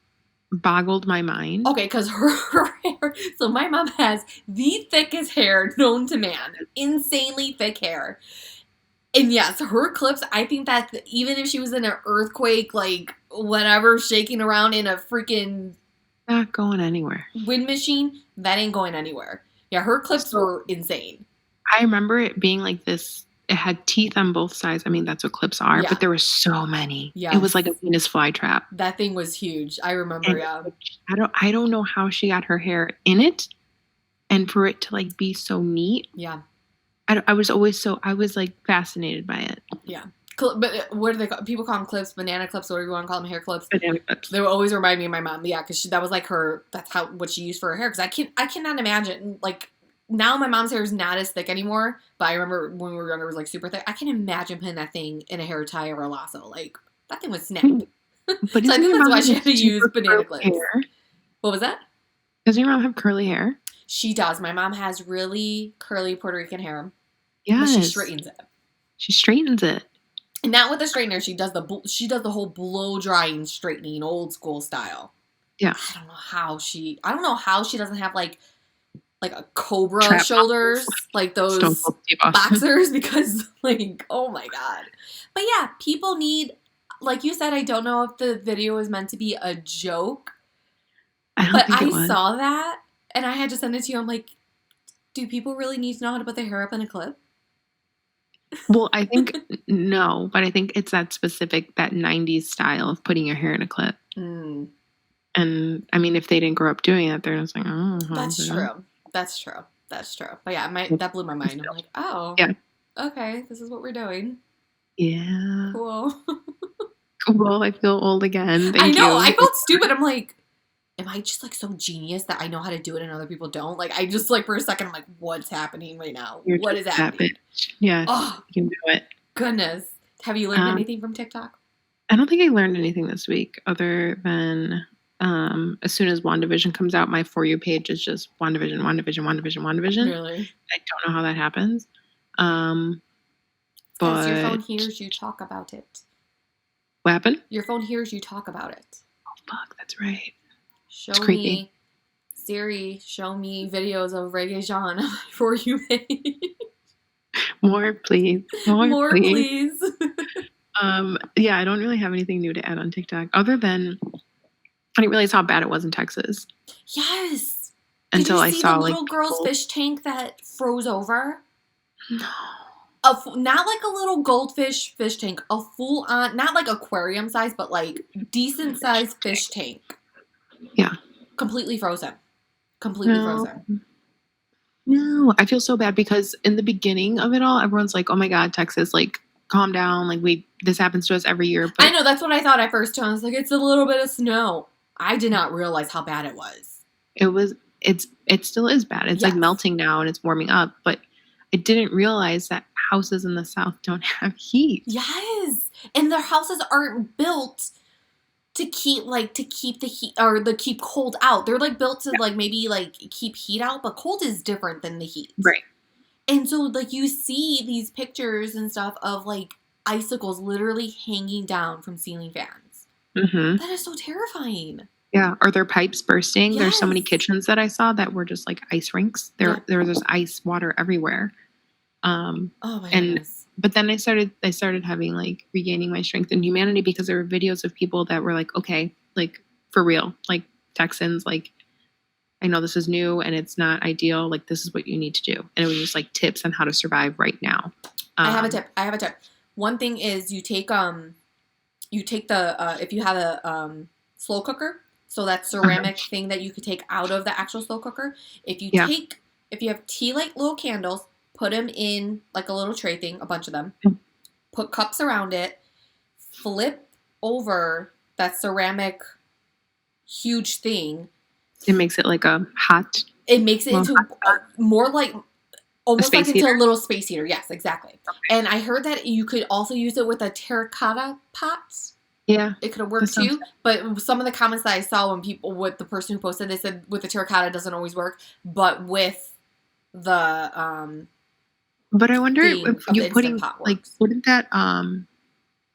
boggled my mind. Okay, because her hair. So my mom has the thickest hair known to man. Insanely thick hair. And yes, her clips, I think that even if she was in an earthquake, like, whatever, shaking around in a freaking... Not going anywhere. Wind machine, that ain't going anywhere. Yeah, her clips were insane. I remember it being like this. It had teeth on both sides. I mean, that's what clips are, but there were so many. Yeah, it was like a Venus flytrap. That thing was huge. I remember. I don't know how she got her hair in it, and for it to like be so neat. Yeah. I was like fascinated by it. Yeah. But what do they call? People call them clips, banana clips, whatever you want to call them, hair clips. Banana clips. They will always remind me of my mom. Yeah, because that was like her. That's what she used for her hair. Because I cannot imagine, like, now my mom's hair is not as thick anymore. But I remember when we were younger, it was like super thick. I can imagine putting that thing in a hair tie or a lasso. Like, that thing was snapped. But so I think that's why she had to use banana clips. Hair? What was that? Does your mom have curly hair? She does. My mom has really curly Puerto Rican hair. Yeah, she straightens it. She straightens it. And not with the straightener. She does the whole blow drying straightening, old school style. Yeah. I don't know how she doesn't have like a cobra shoulders, like those boxers, because like, oh my God. But yeah, people need, like you said, I don't know if the video was meant to be a joke, but I saw that and I had to send it to you. I'm like, do people really need to know how to put their hair up in a clip? Well, I think no, but I think it's that 90s style of putting your hair in a clip. And I mean, if they didn't grow up doing it, they're just like, oh, That's true. That's true. That's true. But yeah, that blew my mind. I'm like, oh, yeah, okay, this is what we're doing. yeah. Cool. Well, I feel old again. I Thank know. you. I felt stupid. I'm like, am I just like so genius that I know how to do it and other people don't? Like, I just like for a second, I'm like, what's happening right now? You're What just is that happening? bitch. Yes, Oh, you can do it. goodness. Have you learned anything from TikTok? I don't think I learned anything this week other than as soon as WandaVision comes out, my For You page is just WandaVision, WandaVision, WandaVision, WandaVision. Really? I don't know how that happens. Because your But phone hears you talk about it. what happened? Your phone hears you talk about it. Oh, fuck, that's right. Show me, Siri, show me videos of Reggae Jean For You page. More, please. More, please. Yeah, I don't really have anything new to add on TikTok other than I didn't realize how bad it was in Texas. Yes. Until I saw the little girl's fish tank that froze over? No. Not like a little goldfish fish tank, a full on, not like aquarium size, but like decent sized fish tank. Yeah. Completely frozen. Completely frozen. No, I feel so bad because in the beginning of it all, everyone's like, "Oh my God, Texas, like, calm down. Like, this happens to us every year." But I know, that's what I thought at first too. I was like, it's a little bit of snow. I did not realize how bad it was. It still is bad. It's like melting now and it's warming up, but I didn't realize that houses in the South don't have heat. Yes, and their houses aren't built to keep the heat or keep cold out. They're like built to like maybe like keep heat out, but cold is different than the heat. Right. And so like you see these pictures and stuff of like icicles literally hanging down from ceiling fans. Mm-hmm. That is so terrifying. Yeah. Are there pipes bursting? Yes. There's so many kitchens that I saw that were just like ice rinks. There was just ice water everywhere. Oh my goodness. But then I started having like regaining my strength and humanity because there were videos of people that were like, okay, like for real, like Texans, like I know this is new and it's not ideal. Like this is what you need to do. And it was just like tips on how to survive right now. I have a tip. One thing is you take the if you have a slow cooker, so that ceramic thing that you could take out of the actual slow cooker. If you have tea light little candles, put them in like a little tray thing, a bunch of them. Put cups around it. Flip over that ceramic huge thing. It makes it like a hot. It makes it into more like almost like into a little space heater. Yes, exactly. Okay. And I heard that you could also use it with a terracotta pot. Yeah, it could have worked too. But some of the comments that I saw with the person who posted, they said with the terracotta it doesn't always work, but with the But I wonder if you putting like wouldn't that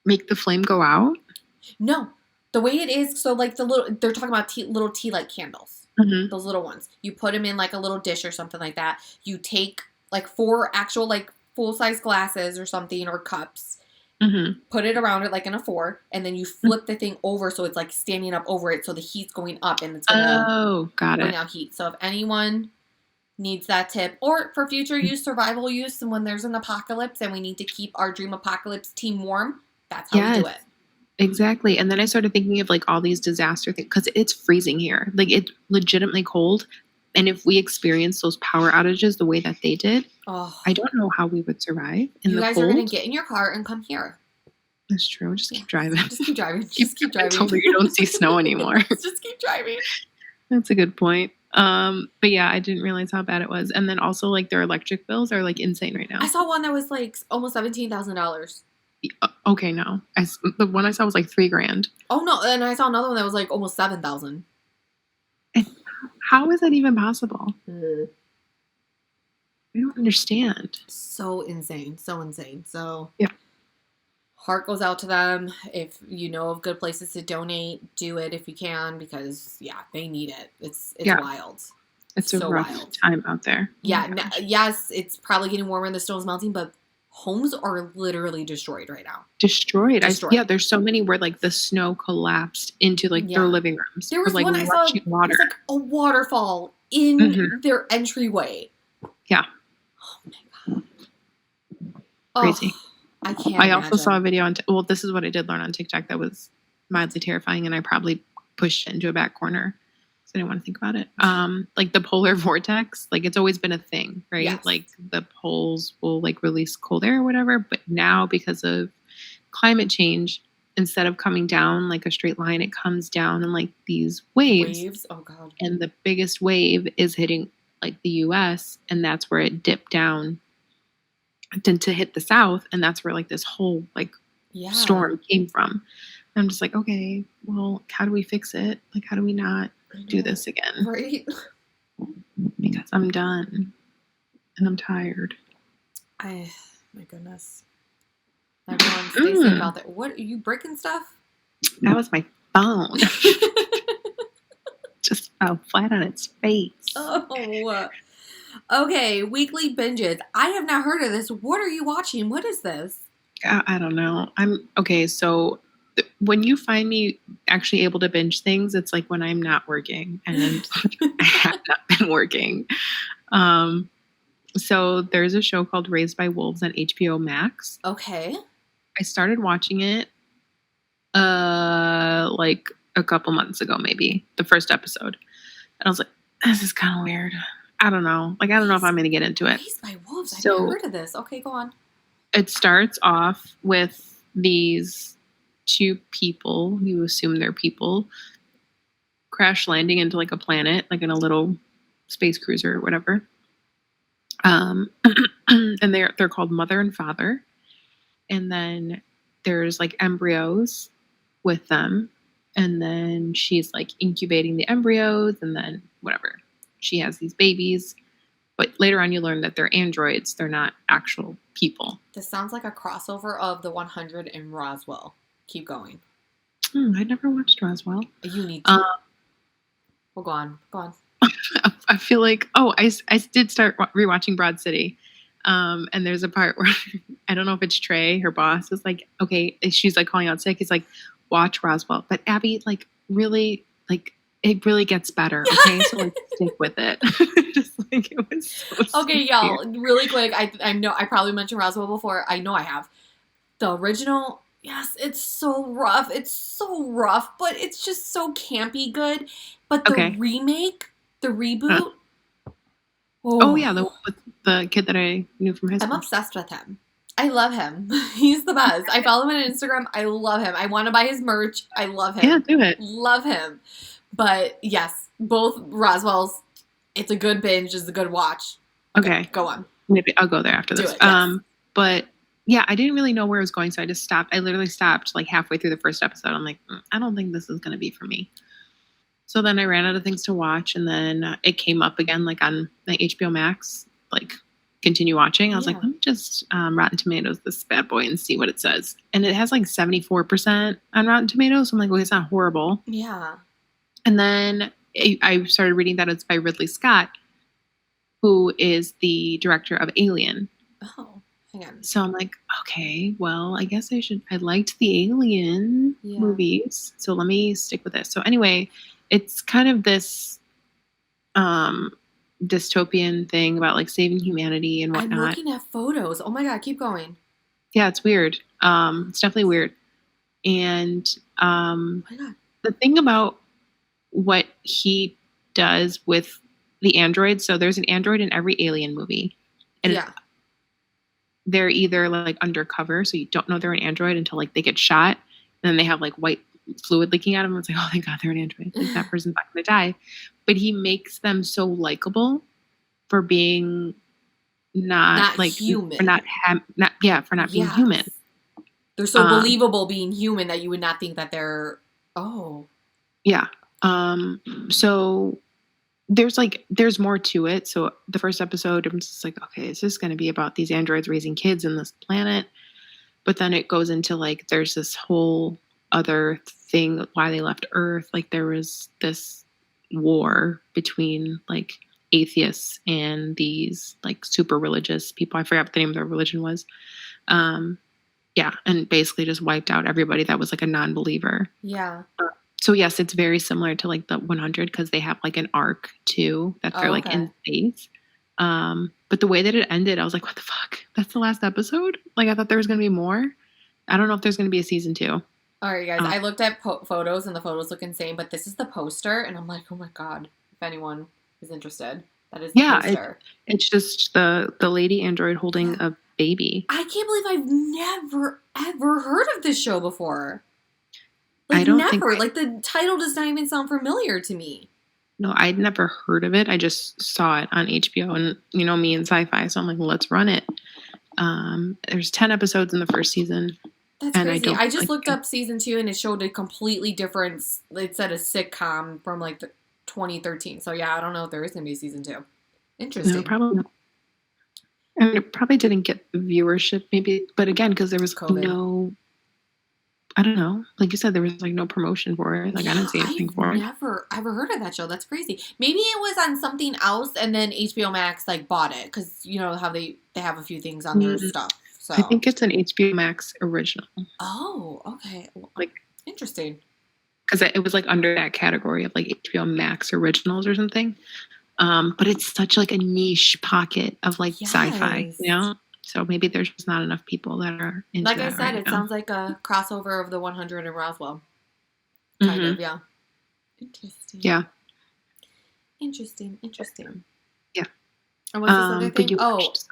make the flame go out? No, the way it is. So like they're talking about little tea light candles, those little ones. You put them in like a little dish or something like that. You take like 4 actual like full size glasses or something or cups. Put it around it like in a 4, and then you flip the thing over so it's like standing up over it, so the heat's going up and it's gonna bring out heat. So if anyone needs that tip, or for future use, survival use, and when there's an apocalypse and we need to keep our dream apocalypse team warm, that's how we do it. Exactly. And then I started thinking of like all these disaster things because it's freezing here. Like it's legitimately cold. And if we experience those power outages the way that they did, I don't know how we would survive in the cold. You guys are going to get in your car and come here. That's true. Just keep driving. Just keep driving. Just keep driving. Until you don't see snow anymore. Just keep driving. That's a good point. But yeah, I didn't realize how bad it was. And then also like their electric bills are like insane right now. I saw one that was like almost $17,000. Okay, no. The one I saw was like $3,000. Oh no, and I saw another one that was like almost $7,000. How is that even possible? I don't understand. So insane. So yeah. Heart goes out to them. If you know of good places to donate, do it if you can, because they need it. It's wild. It's so a rough time out there. Yeah. Yes, it's probably getting warmer and the snow's melting, but homes are literally destroyed right now. Destroyed. There's so many where like the snow collapsed into like their living rooms. There was like one I saw. It was like a waterfall in their entryway. Yeah. Oh my god. Crazy. I can't. I also saw a video on. Well, this is what I did learn on TikTok that was mildly terrifying, and I probably pushed into a back corner. So I didn't want to think about it. Like the polar vortex, like it's always been a thing, right? Yes. Like the poles will like release cold air or whatever. But now because of climate change, instead of coming down like a straight line, it comes down in like these waves. Oh God. And the biggest wave is hitting like the US, and that's where it dipped down to hit the south, and that's where like this whole like storm came from. And I'm just like, okay, well, how do we fix it? Like, how do we not do this again? Right. Because I'm done and I'm tired. My goodness. Everyone stay safe out there. What, are you breaking stuff? That was my phone. Just fell flat on its face. Oh. Okay, weekly binges. I have not heard of this. What are you watching? What is this? I don't know. Okay, so when you find me actually able to binge things, it's like when I'm not working, and I have not been working. So there's a show called Raised by Wolves on HBO Max. Okay. I started watching it like a couple months ago, maybe the first episode. And I was like, this is kind of weird. I don't know. Like, I don't know if I'm going to get into it. Raised by Wolves. I've never heard of this. Okay, go on. It starts off with these two people, you assume they're people, crash landing into like a planet, like in a little space cruiser or whatever. And they're called Mother and Father. And then there's like embryos with them. And then she's like incubating the embryos, and then whatever. She has these babies. But later on, you learn that they're androids. They're not actual people. This sounds like a crossover of the 100 and Roswell. Keep going. I never watched Roswell. You need to. Well, go on. Go on. I feel like, I did start rewatching Broad City. And there's a part where, I don't know if it's Trey, her boss, is like, okay, she's like calling out sick. He's like, watch Roswell. But Abby, like, really, like, it really gets better. Okay, so like stick with it. Just like it was so okay, y'all. Really quick, I know I probably mentioned Roswell before. I know I have. The original, yes, it's so rough. It's so rough, but it's just so campy good. But the remake, the reboot. Oh yeah, the kid that I knew from high school. I'm obsessed with him. I love him. He's the best. I follow him on Instagram. I love him. I want to buy his merch. I love him. Yeah, do it. Love him. But yes, both Roswells. It's a good binge. It's a good watch. Okay. Go on. Maybe I'll go there after this. Yes. But yeah, I didn't really know where it was going, so I just stopped. I literally stopped like halfway through the first episode. I'm like, I don't think this is going to be for me. So then I ran out of things to watch, and then it came up again, like on the HBO Max, like continue watching. I was like, let me just Rotten Tomatoes this bad boy and see what it says. And it has like 74% on Rotten Tomatoes. So I'm like, well, it's not horrible. Yeah. And then I started reading that it's by Ridley Scott, who is the director of Alien. Oh, hang on. So I'm like, okay, well, I guess I liked the Alien movies, so let me stick with this. So anyway, it's kind of this dystopian thing about like saving humanity and whatnot. I'm looking at photos. Oh my God, keep going. Yeah, it's weird. It's definitely weird. And oh my God. The thing about what he does with the androids, so there's an android in every Alien movie. And they're either like undercover, so you don't know they're an android until like they get shot, and then they have like white fluid leaking out of them. It's like, oh thank God they're an android. Like that person's not gonna die. But he makes them so likable for being not like human. For not being human. They're so believable being human that you would not think that they're yeah. So there's more to it. So the first episode, I'm just like, okay, it's just going to be about these androids raising kids in this planet. But then it goes into like, there's this whole other thing, why they left Earth. Like there was this war between like atheists and these like super religious people. I forgot what the name of their religion was. Yeah. And basically just wiped out everybody that was like a non-believer. Yeah. So yes, it's very similar to like the 100 because they have like an arc too that they're like in space. But the way that it ended, I was like, what the fuck? That's the last episode? Like I thought there was going to be more. I don't know if there's going to be a season 2. All right, guys. I looked at photos, and the photos look insane, but this is the poster, and I'm like, oh my god, if anyone is interested, that is the poster. It's just the lady android holding a baby. I can't believe I've never, ever heard of this show before. Like, I don't never. Like, the title does not even sound familiar to me. No, I'd never heard of it. I just saw it on HBO, and you know me and sci-fi, so I'm like, let's run it. There's 10 episodes in the first season. That's crazy. I just looked up season 2, and it showed a completely different. It said a sitcom from like 2013. So yeah, I don't know if there is gonna be a season 2. Interesting. No, probably not. And it probably didn't get the viewership, maybe, but again, because there was COVID. No. I don't know. Like you said, there was like no promotion for it. Like I didn't see anything for it. I've never ever heard of that show. That's crazy. Maybe it was on something else, and then HBO Max like bought it because you know how they have a few things on their stuff. So I think it's an HBO Max original. Oh, okay. Like interesting. Because it was like under that category of like HBO Max originals or something. But it's such like a niche pocket of like sci-fi, you know. So maybe there's just not enough people that are into like that I said, it sounds like a crossover of the 100 and Roswell. Kind of, yeah. Interesting. Yeah. Interesting. Yeah. And what's this other thing?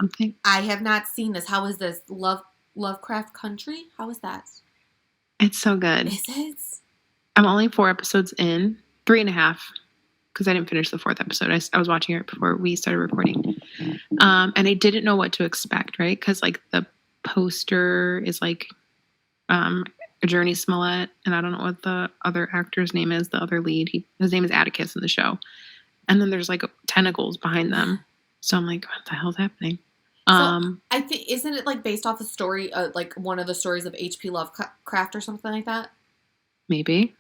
Something? I have not seen this. How is this? Lovecraft Country? How is that? It's so good. Is it? I'm only 4 episodes in. 3.5. Because I didn't finish the 4th episode. I was watching it before we started recording. And I didn't know what to expect, right? Because like the poster is like Journey Smollett, and I don't know what the other actor's name is, the other lead. His name is Atticus in the show. And then there's like tentacles behind them. So I'm like, what the hell's happening? So I think, isn't it like based off a story, like one of the stories of H.P. Lovecraft or something like that? Maybe.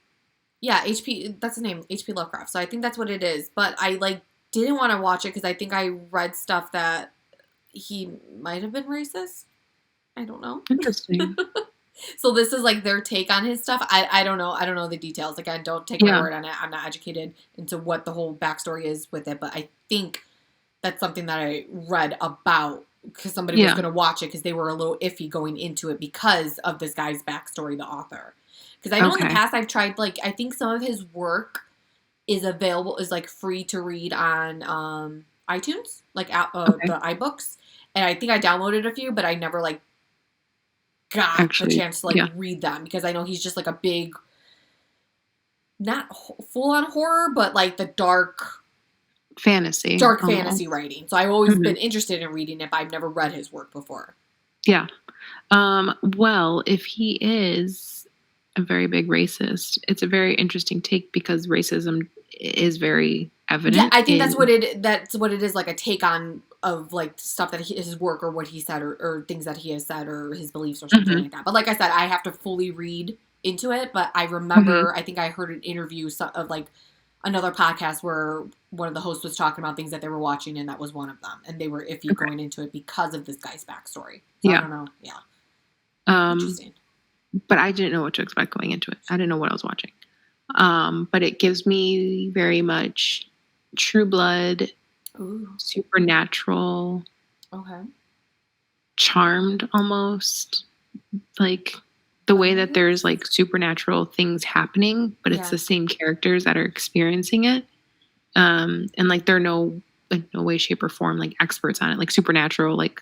Yeah, that's the name, H.P. Lovecraft. So I think that's what it is. But I, like, didn't want to watch it because I think I read stuff that he might have been racist. I don't know. Interesting. So this is, like, their take on his stuff. I don't know. I don't know the details. Like, I don't take my word on it. I'm not educated into what the whole backstory is with it. But I think that's something that I read about because somebody was going to watch it because they were a little iffy going into it because of this guy's backstory, the author. Because I know in the past I've tried, like, I think some of his work is available, is, like, free to read on iTunes, like, the iBooks. And I think I downloaded a few, but I never, like, got the chance to, like, read them. Because I know he's just, like, a big, not full-on horror, but, like, the dark fantasy writing. So I've always been interested in reading it, but I've never read his work before. Yeah. Well, if he is a very big racist, it's a very interesting take because racism is very evident. Yeah, I think that's what it is, like a take on of like stuff that his work or what he said or things that he has said or his beliefs or something like that. But like I said, I have to fully read into it. But I remember, I think I heard an interview of like another podcast where one of the hosts was talking about things that they were watching, and that was one of them. And they were iffy going into it because of this guy's backstory. So I don't know. Yeah. Interesting. But I didn't know what to expect going into it. I didn't know what I was watching. But it gives me very much True Blood, Supernatural, Charmed almost. Like the way that there's like supernatural things happening, but it's the same characters that are experiencing it. And like they're no way, shape, or form like experts on it. Like Supernatural, like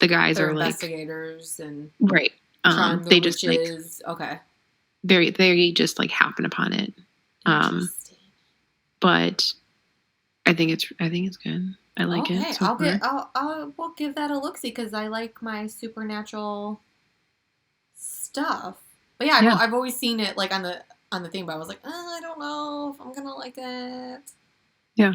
the guys are like investigators and right. They just like they just like happen upon it. But I think it's good. I like it. So we'll give that a look-see because I like my supernatural stuff. But yeah, I've always seen it like on the thing, but I was like, I don't know if I'm gonna like it. Yeah,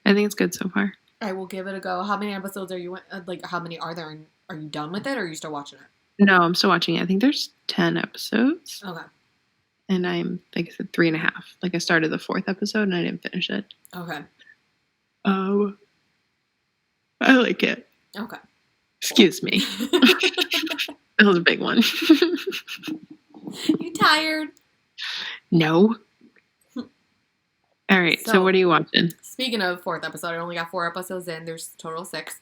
I think it's good so far. I will give it a go. How many episodes are you like? How many are there? And are you done with it, or are you still watching it? No, I'm still watching it. I think there's 10 episodes. Okay. And I'm, like I said, 3.5. Like I started the 4th episode and I didn't finish it. Okay. I like it. Okay. Excuse me. That was a big one. You tired? No. All right. So what are you watching? Speaking of 4th episode, I only got 4 episodes in. There's total 6.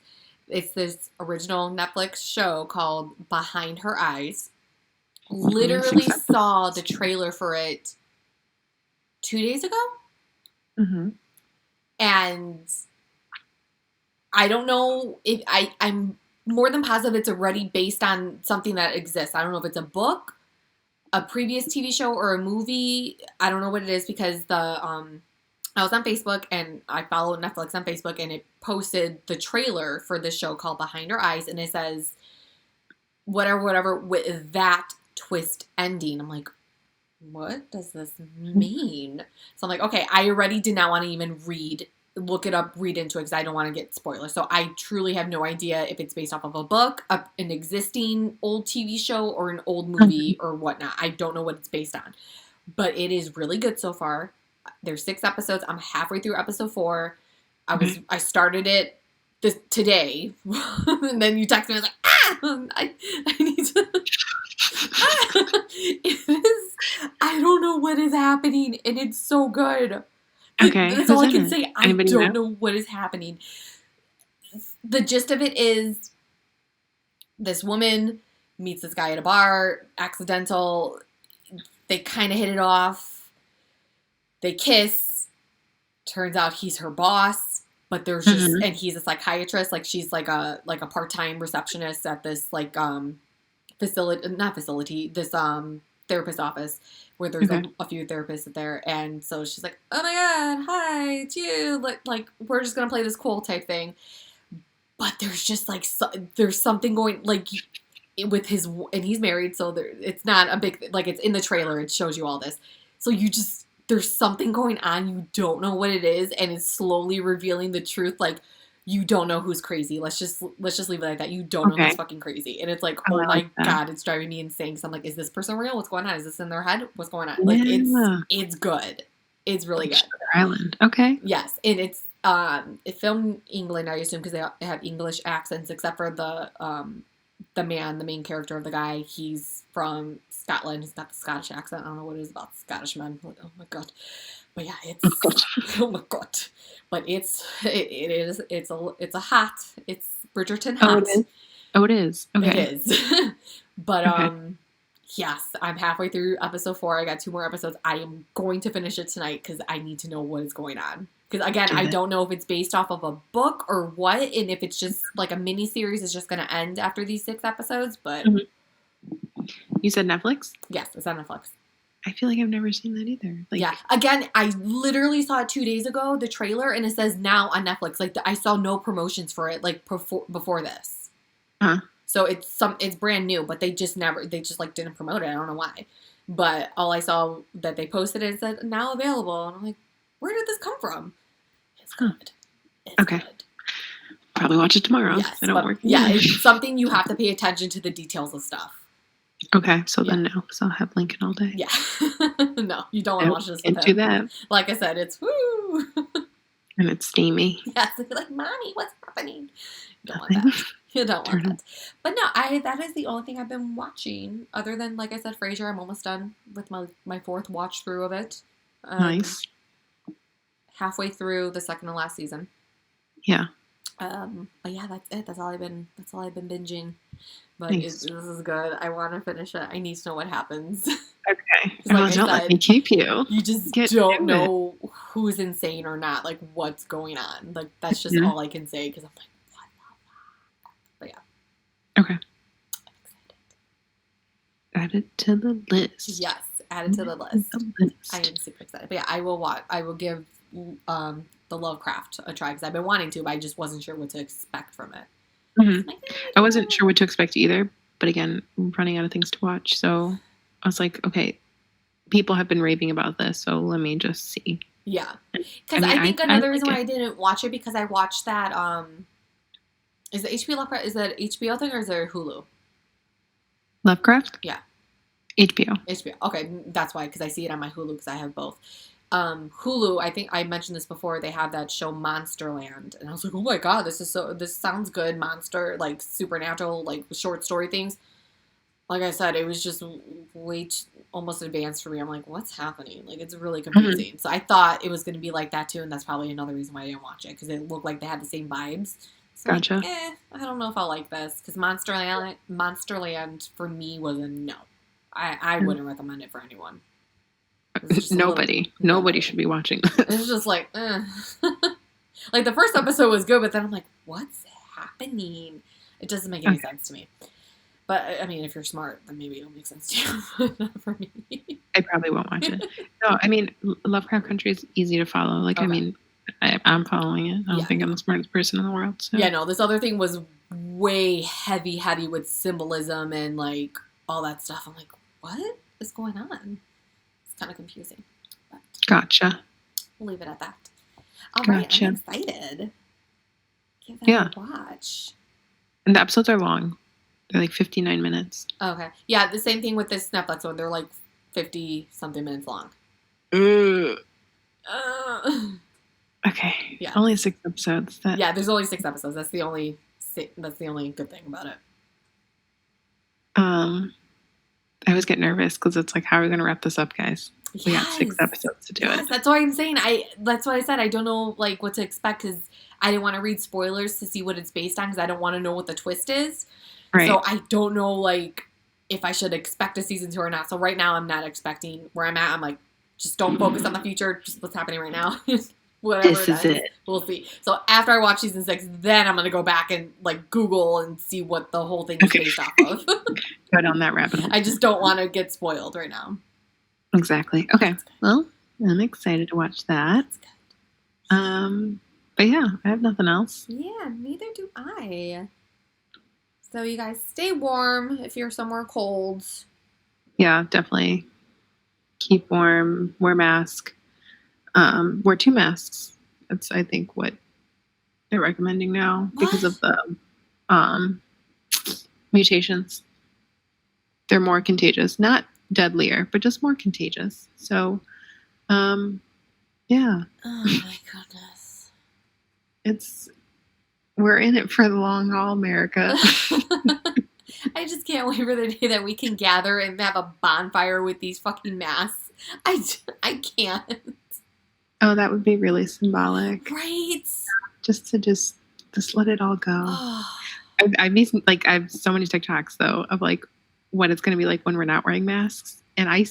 It's this original Netflix show called Behind Her Eyes. literally saw the trailer for it 2 days ago. Mm-hmm. And I don't know if I'm more than positive it's already based on something that exists. I don't know if it's a book, a previous TV show, or a movie. I don't know what it is because I was on Facebook and I follow Netflix on Facebook and it posted the trailer for this show called Behind Her Eyes and it says whatever with that twist ending. I'm like, what does this mean? So I'm like, okay, I already did not want to even look it up, read into it because I don't want to get spoilers. So I truly have no idea if it's based off of a book, an existing old TV show, or an old movie or whatnot. I don't know what it's based on. But it is really good so far. There's 6 episodes. I'm halfway through episode 4. I started it today. And then you text me, I was like, I need to... It is, I don't know what is happening, and it's so good. Okay. That's all I can say. I don't know what is happening. The gist of it is this woman meets this guy at a bar, accidental. They kind of hit it off. They kiss. Turns out he's her boss, but there's just and he's a psychiatrist. Like she's like a part-time receptionist at this like this therapist office where there's a few therapists there, and so she's like, oh my god, hi, it's you, like we're just gonna play this cool type thing, but there's just like there's something going like with his, and he's married, so it's not a big like it's in the trailer, it shows you all this, so there's something going on, you don't know what it is, and it's slowly revealing the truth, like you don't know who's crazy. Let's just leave it like that. You don't know who's fucking crazy. And it's like, oh my God, it's driving me insane. Because I'm like, is this person real? What's going on? Is this in their head? What's going on? Like, it's good. It's really good. Island. Okay. Yes. And it's filmed in England, I assume, because they have English accents, except for the main character of the guy. He's from Scotland. He's got the Scottish accent. I don't know what it is about Scottish men. Oh my God. But yeah, it's oh my god. But it's a hot. It's Bridgerton hot. Oh, it is. Okay. It is. But yes, I'm halfway through episode 4. I got 2 more episodes. I am going to finish it tonight because I need to know what is going on. Because again, I don't know if it's based off of a book or what, and if it's just like a mini series is just going to end after these 6 episodes. But you said Netflix? Yes, it's on Netflix. I feel like I've never seen that either. Like, yeah. Again, I literally saw it 2 days ago, the trailer, and it says now on Netflix. Like, I saw no promotions for it, like, before this. Huh. So it's brand new, but they just like didn't promote it. I don't know why. But all I saw that they posted it said now available. And I'm like, where did this come from? It's good. It's good. Probably watch it tomorrow. Yes, it's something you have to pay attention to the details of stuff. Okay, so then no, because I'll have Lincoln all day. Yeah. No, you don't want to watch this with him. Do that. Like I said, it's woo. And it's steamy. Yes, you're like, Mommy, what's happening? You don't want that. You don't want that. But no, that is the only thing I've been watching. Other than, like I said, Frasier, I'm almost done with my 4th watch through of it. Nice. Halfway through the 2nd and last season. Yeah. But yeah, that's it. That's all I've been binging. But this is good. I want to finish it. I need to know what happens. Okay. Well, don't let me keep you. You just don't know who's insane or not. Like, what's going on. Like, that's just all I can say. Because I'm like, what the fuck? But yeah. Okay. I'm excited. Add it to the list. Yes. Add it to the list. I am super excited. But yeah, I will give the Lovecraft a try. Because I've been wanting to, but I just wasn't sure what to expect from it. Mm-hmm. I wasn't sure what to expect either, but again, I'm running out of things to watch, so I was like, okay, people have been raving about this, so let me just see. Yeah, because I think another reason why I didn't watch it because I watched that. Is it HBO Lovecraft? Is that HBO thing or is there Hulu? Lovecraft? Yeah, HBO. HBO. Okay, that's why because I see it on my Hulu because I have both. Hulu, I think I mentioned this before, they have that show Monsterland, and I was like, oh my god, this sounds good, monster, like, supernatural, like, short story things. Like I said, it was just way almost advanced for me. I'm like, what's happening? Like, it's really confusing. Mm-hmm. So I thought it was going to be like that too, and that's probably another reason why I didn't watch it, because it looked like they had the same vibes. So gotcha. I'm like, I don't know if I'll like this, because Monsterland for me was a no. I wouldn't recommend it for anyone. Nobody should be watching this. It's just like, like the first episode was good, but then I'm like, what's happening? It doesn't make any sense to me. But I mean, if you're smart, then maybe it'll make sense to you. But not for me. I probably won't watch it. No, I mean, Lovecraft Country is easy to follow. Like, I mean, I'm following it. I don't think I'm the smartest person in the world. So. Yeah, no, this other thing was way heavy with symbolism and like all that stuff. I'm like, what is going on? It's kind of confusing. But gotcha. We'll leave it at that. All right, I'm excited. Give that a watch. And the episodes are long. They're like 59 minutes. Okay. Yeah, the same thing with this Netflix one. They're like 50-something minutes long. Okay. Yeah. Only 6 episodes. Yeah, there's only 6 episodes. That's the only good thing about it. I always get nervous because it's like, how are we going to wrap this up, guys? We got 6 episodes to do it. That's why I'm saying that's why I said I don't know like what to expect because I didn't want to read spoilers to see what it's based on because I don't want to know what the twist is. Right. So I don't know like if I should expect a season 2 or not. So right now I'm not expecting where I'm at. I'm like, just don't focus on the future. Just what's happening right now. Whatever this is it. We'll see. So after I watch season 6, then I'm gonna go back and like Google and see what the whole thing is based off of. Go down that rabbit hole. I just don't want to get spoiled right now. Exactly. Okay. Well, I'm excited to watch that. But yeah, I have nothing else. Yeah, neither do I. So you guys stay warm if you're somewhere cold. Yeah, definitely. Keep warm. Wear mask. Wear 2 masks. That's I think what they're recommending now because of the mutations. They're more contagious, not deadlier, but just more contagious. So, yeah. Oh my goodness. We're in it for the long haul, America. I just can't wait for the day that we can gather and have a bonfire with these fucking masks. I can't. Oh, that would be really symbolic. Right. Just let it all go. I have so many TikToks though of like what it's going to be like when we're not wearing masks. And I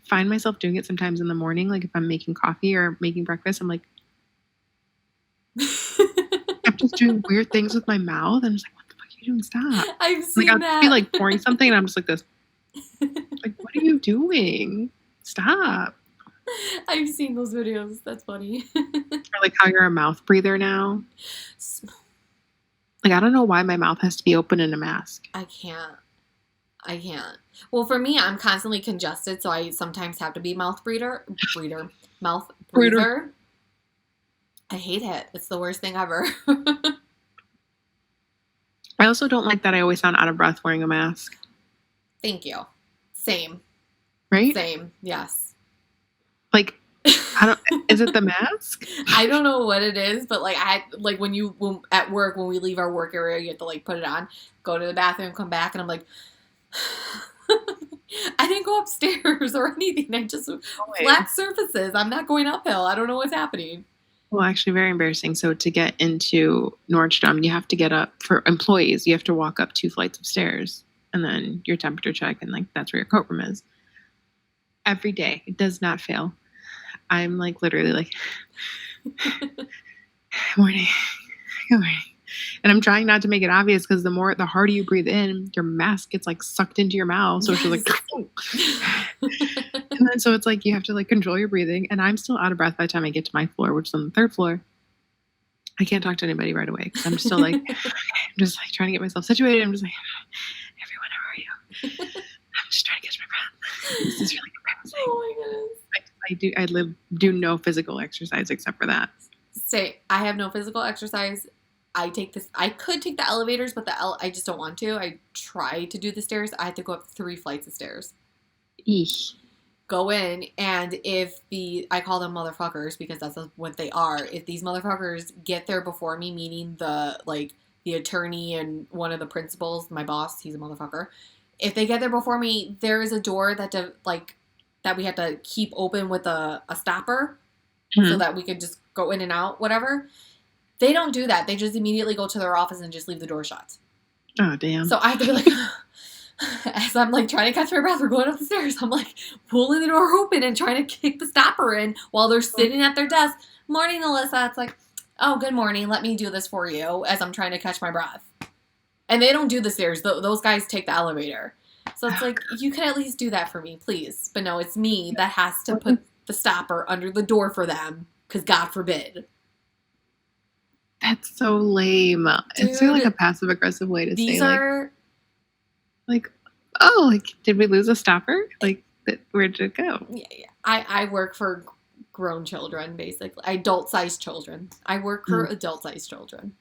find myself doing it sometimes in the morning. Like if I'm making coffee or making breakfast, I'm like, I'm just doing weird things with my mouth. I'm just like, what the fuck are you doing? Stop. I've seen I'll that. just be like pouring something and I'm just like this. Like, what are you doing? Stop. I've seen those videos. That's funny. Or like how you're a mouth breather now. Like, I don't know why my mouth has to be open in a mask. I can't. Well, for me, I'm constantly congested, so I sometimes have to be mouth breather. I hate it. It's the worst thing ever. I also don't like that I always sound out of breath wearing a mask. Thank you. Same. Right? Same. Yes. Like, is it the mask? I don't know what it is, but like when at work, when we leave our work area, you have to like put it on, go to the bathroom, come back, and I'm like, I didn't go upstairs or anything. I just flat surfaces. I'm not going uphill. I don't know what's happening. Well, actually, very embarrassing. So to get into Nordstrom, you have to get up for employees. You have to walk up 2 flights of stairs, and then your temperature check, and like that's where your coat room is. Every day, it does not fail. I'm like literally like, good morning. And I'm trying not to make it obvious because the harder you breathe in, your mask gets like sucked into your mouth. So it's like, and then so it's like you have to like control your breathing. And I'm still out of breath by the time I get to my floor, which is on the 3rd floor. I can't talk to anybody right away because I'm still like, I'm just like trying to get myself situated. I'm just like, everyone, how are you? I'm just trying to catch my breath. This is really embarrassing. Oh my goodness. I do no physical exercise except for that. I have no physical exercise. I could take the elevators, but I just don't want to. I try to do the stairs. I have to go up 3 flights of stairs. Eesh. Go in, and I call them motherfuckers because that's what they are. If these motherfuckers get there before me, meaning the attorney and one of the principals, my boss, he's a motherfucker. If they get there before me, there is a door that we have to keep open with a stopper so that we could just go in and out, whatever. They don't do that. They just immediately go to their office and just leave the door shut. Oh, damn. So I have to be like, As I'm like trying to catch my breath, we're going up the stairs. I'm like pulling the door open and trying to kick the stopper in while they're sitting at their desk. Morning, Alyssa. It's like, oh, good morning. Let me do this for you as I'm trying to catch my breath. And they don't do the stairs. Those guys take the elevator. So it's like, you can at least do that for me, please. But no, it's me that has to put the stopper under the door for them because God forbid. That's so lame. Dude, it's like a passive aggressive way to these say like, oh, like, did we lose a stopper? Like, where did it go? Yeah. I work for grown children, basically. Adult-sized children. I work for adult-sized children.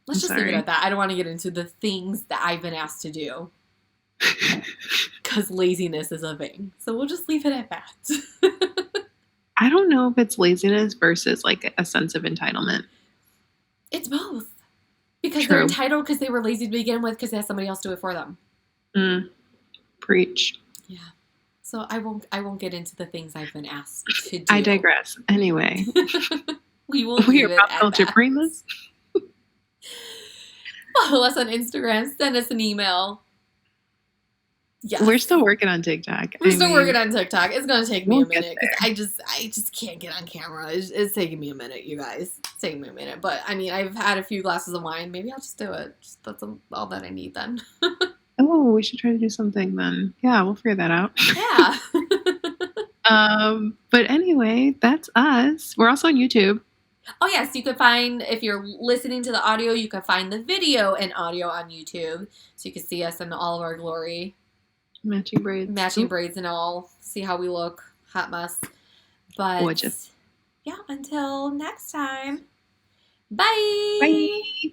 Let's just leave it at that. I don't want to get into the things that I've been asked to do. Because laziness is a thing. So we'll just leave it at that. I don't know if it's laziness versus like a sense of entitlement. It's both. Because they're entitled because they were lazy to begin with because they had somebody else do it for them. Preach. Yeah. So I won't get into the things I've been asked to do. I digress. Anyway. we are pop culture Primas. Follow us on Instagram. Send us an email. Yes. We're still working on TikTok. We're still working on TikTok. It's going to take me a minute because I just can't get on camera. It's taking me a minute, you guys. It's taking me a minute. But, I mean, I've had a few glasses of wine. Maybe I'll just do it. That's all that I need then. Oh, we should try to do something then. Yeah, we'll figure that out. Yeah. But anyway, that's us. We're also on YouTube. Oh, yes. You can find, if you're listening to the audio, you can find the video and audio on YouTube. So you can see us in all of our glory. Matching braids and all. See how we look. Hot mess. But gorgeous. Yeah, until next time. Bye. Bye.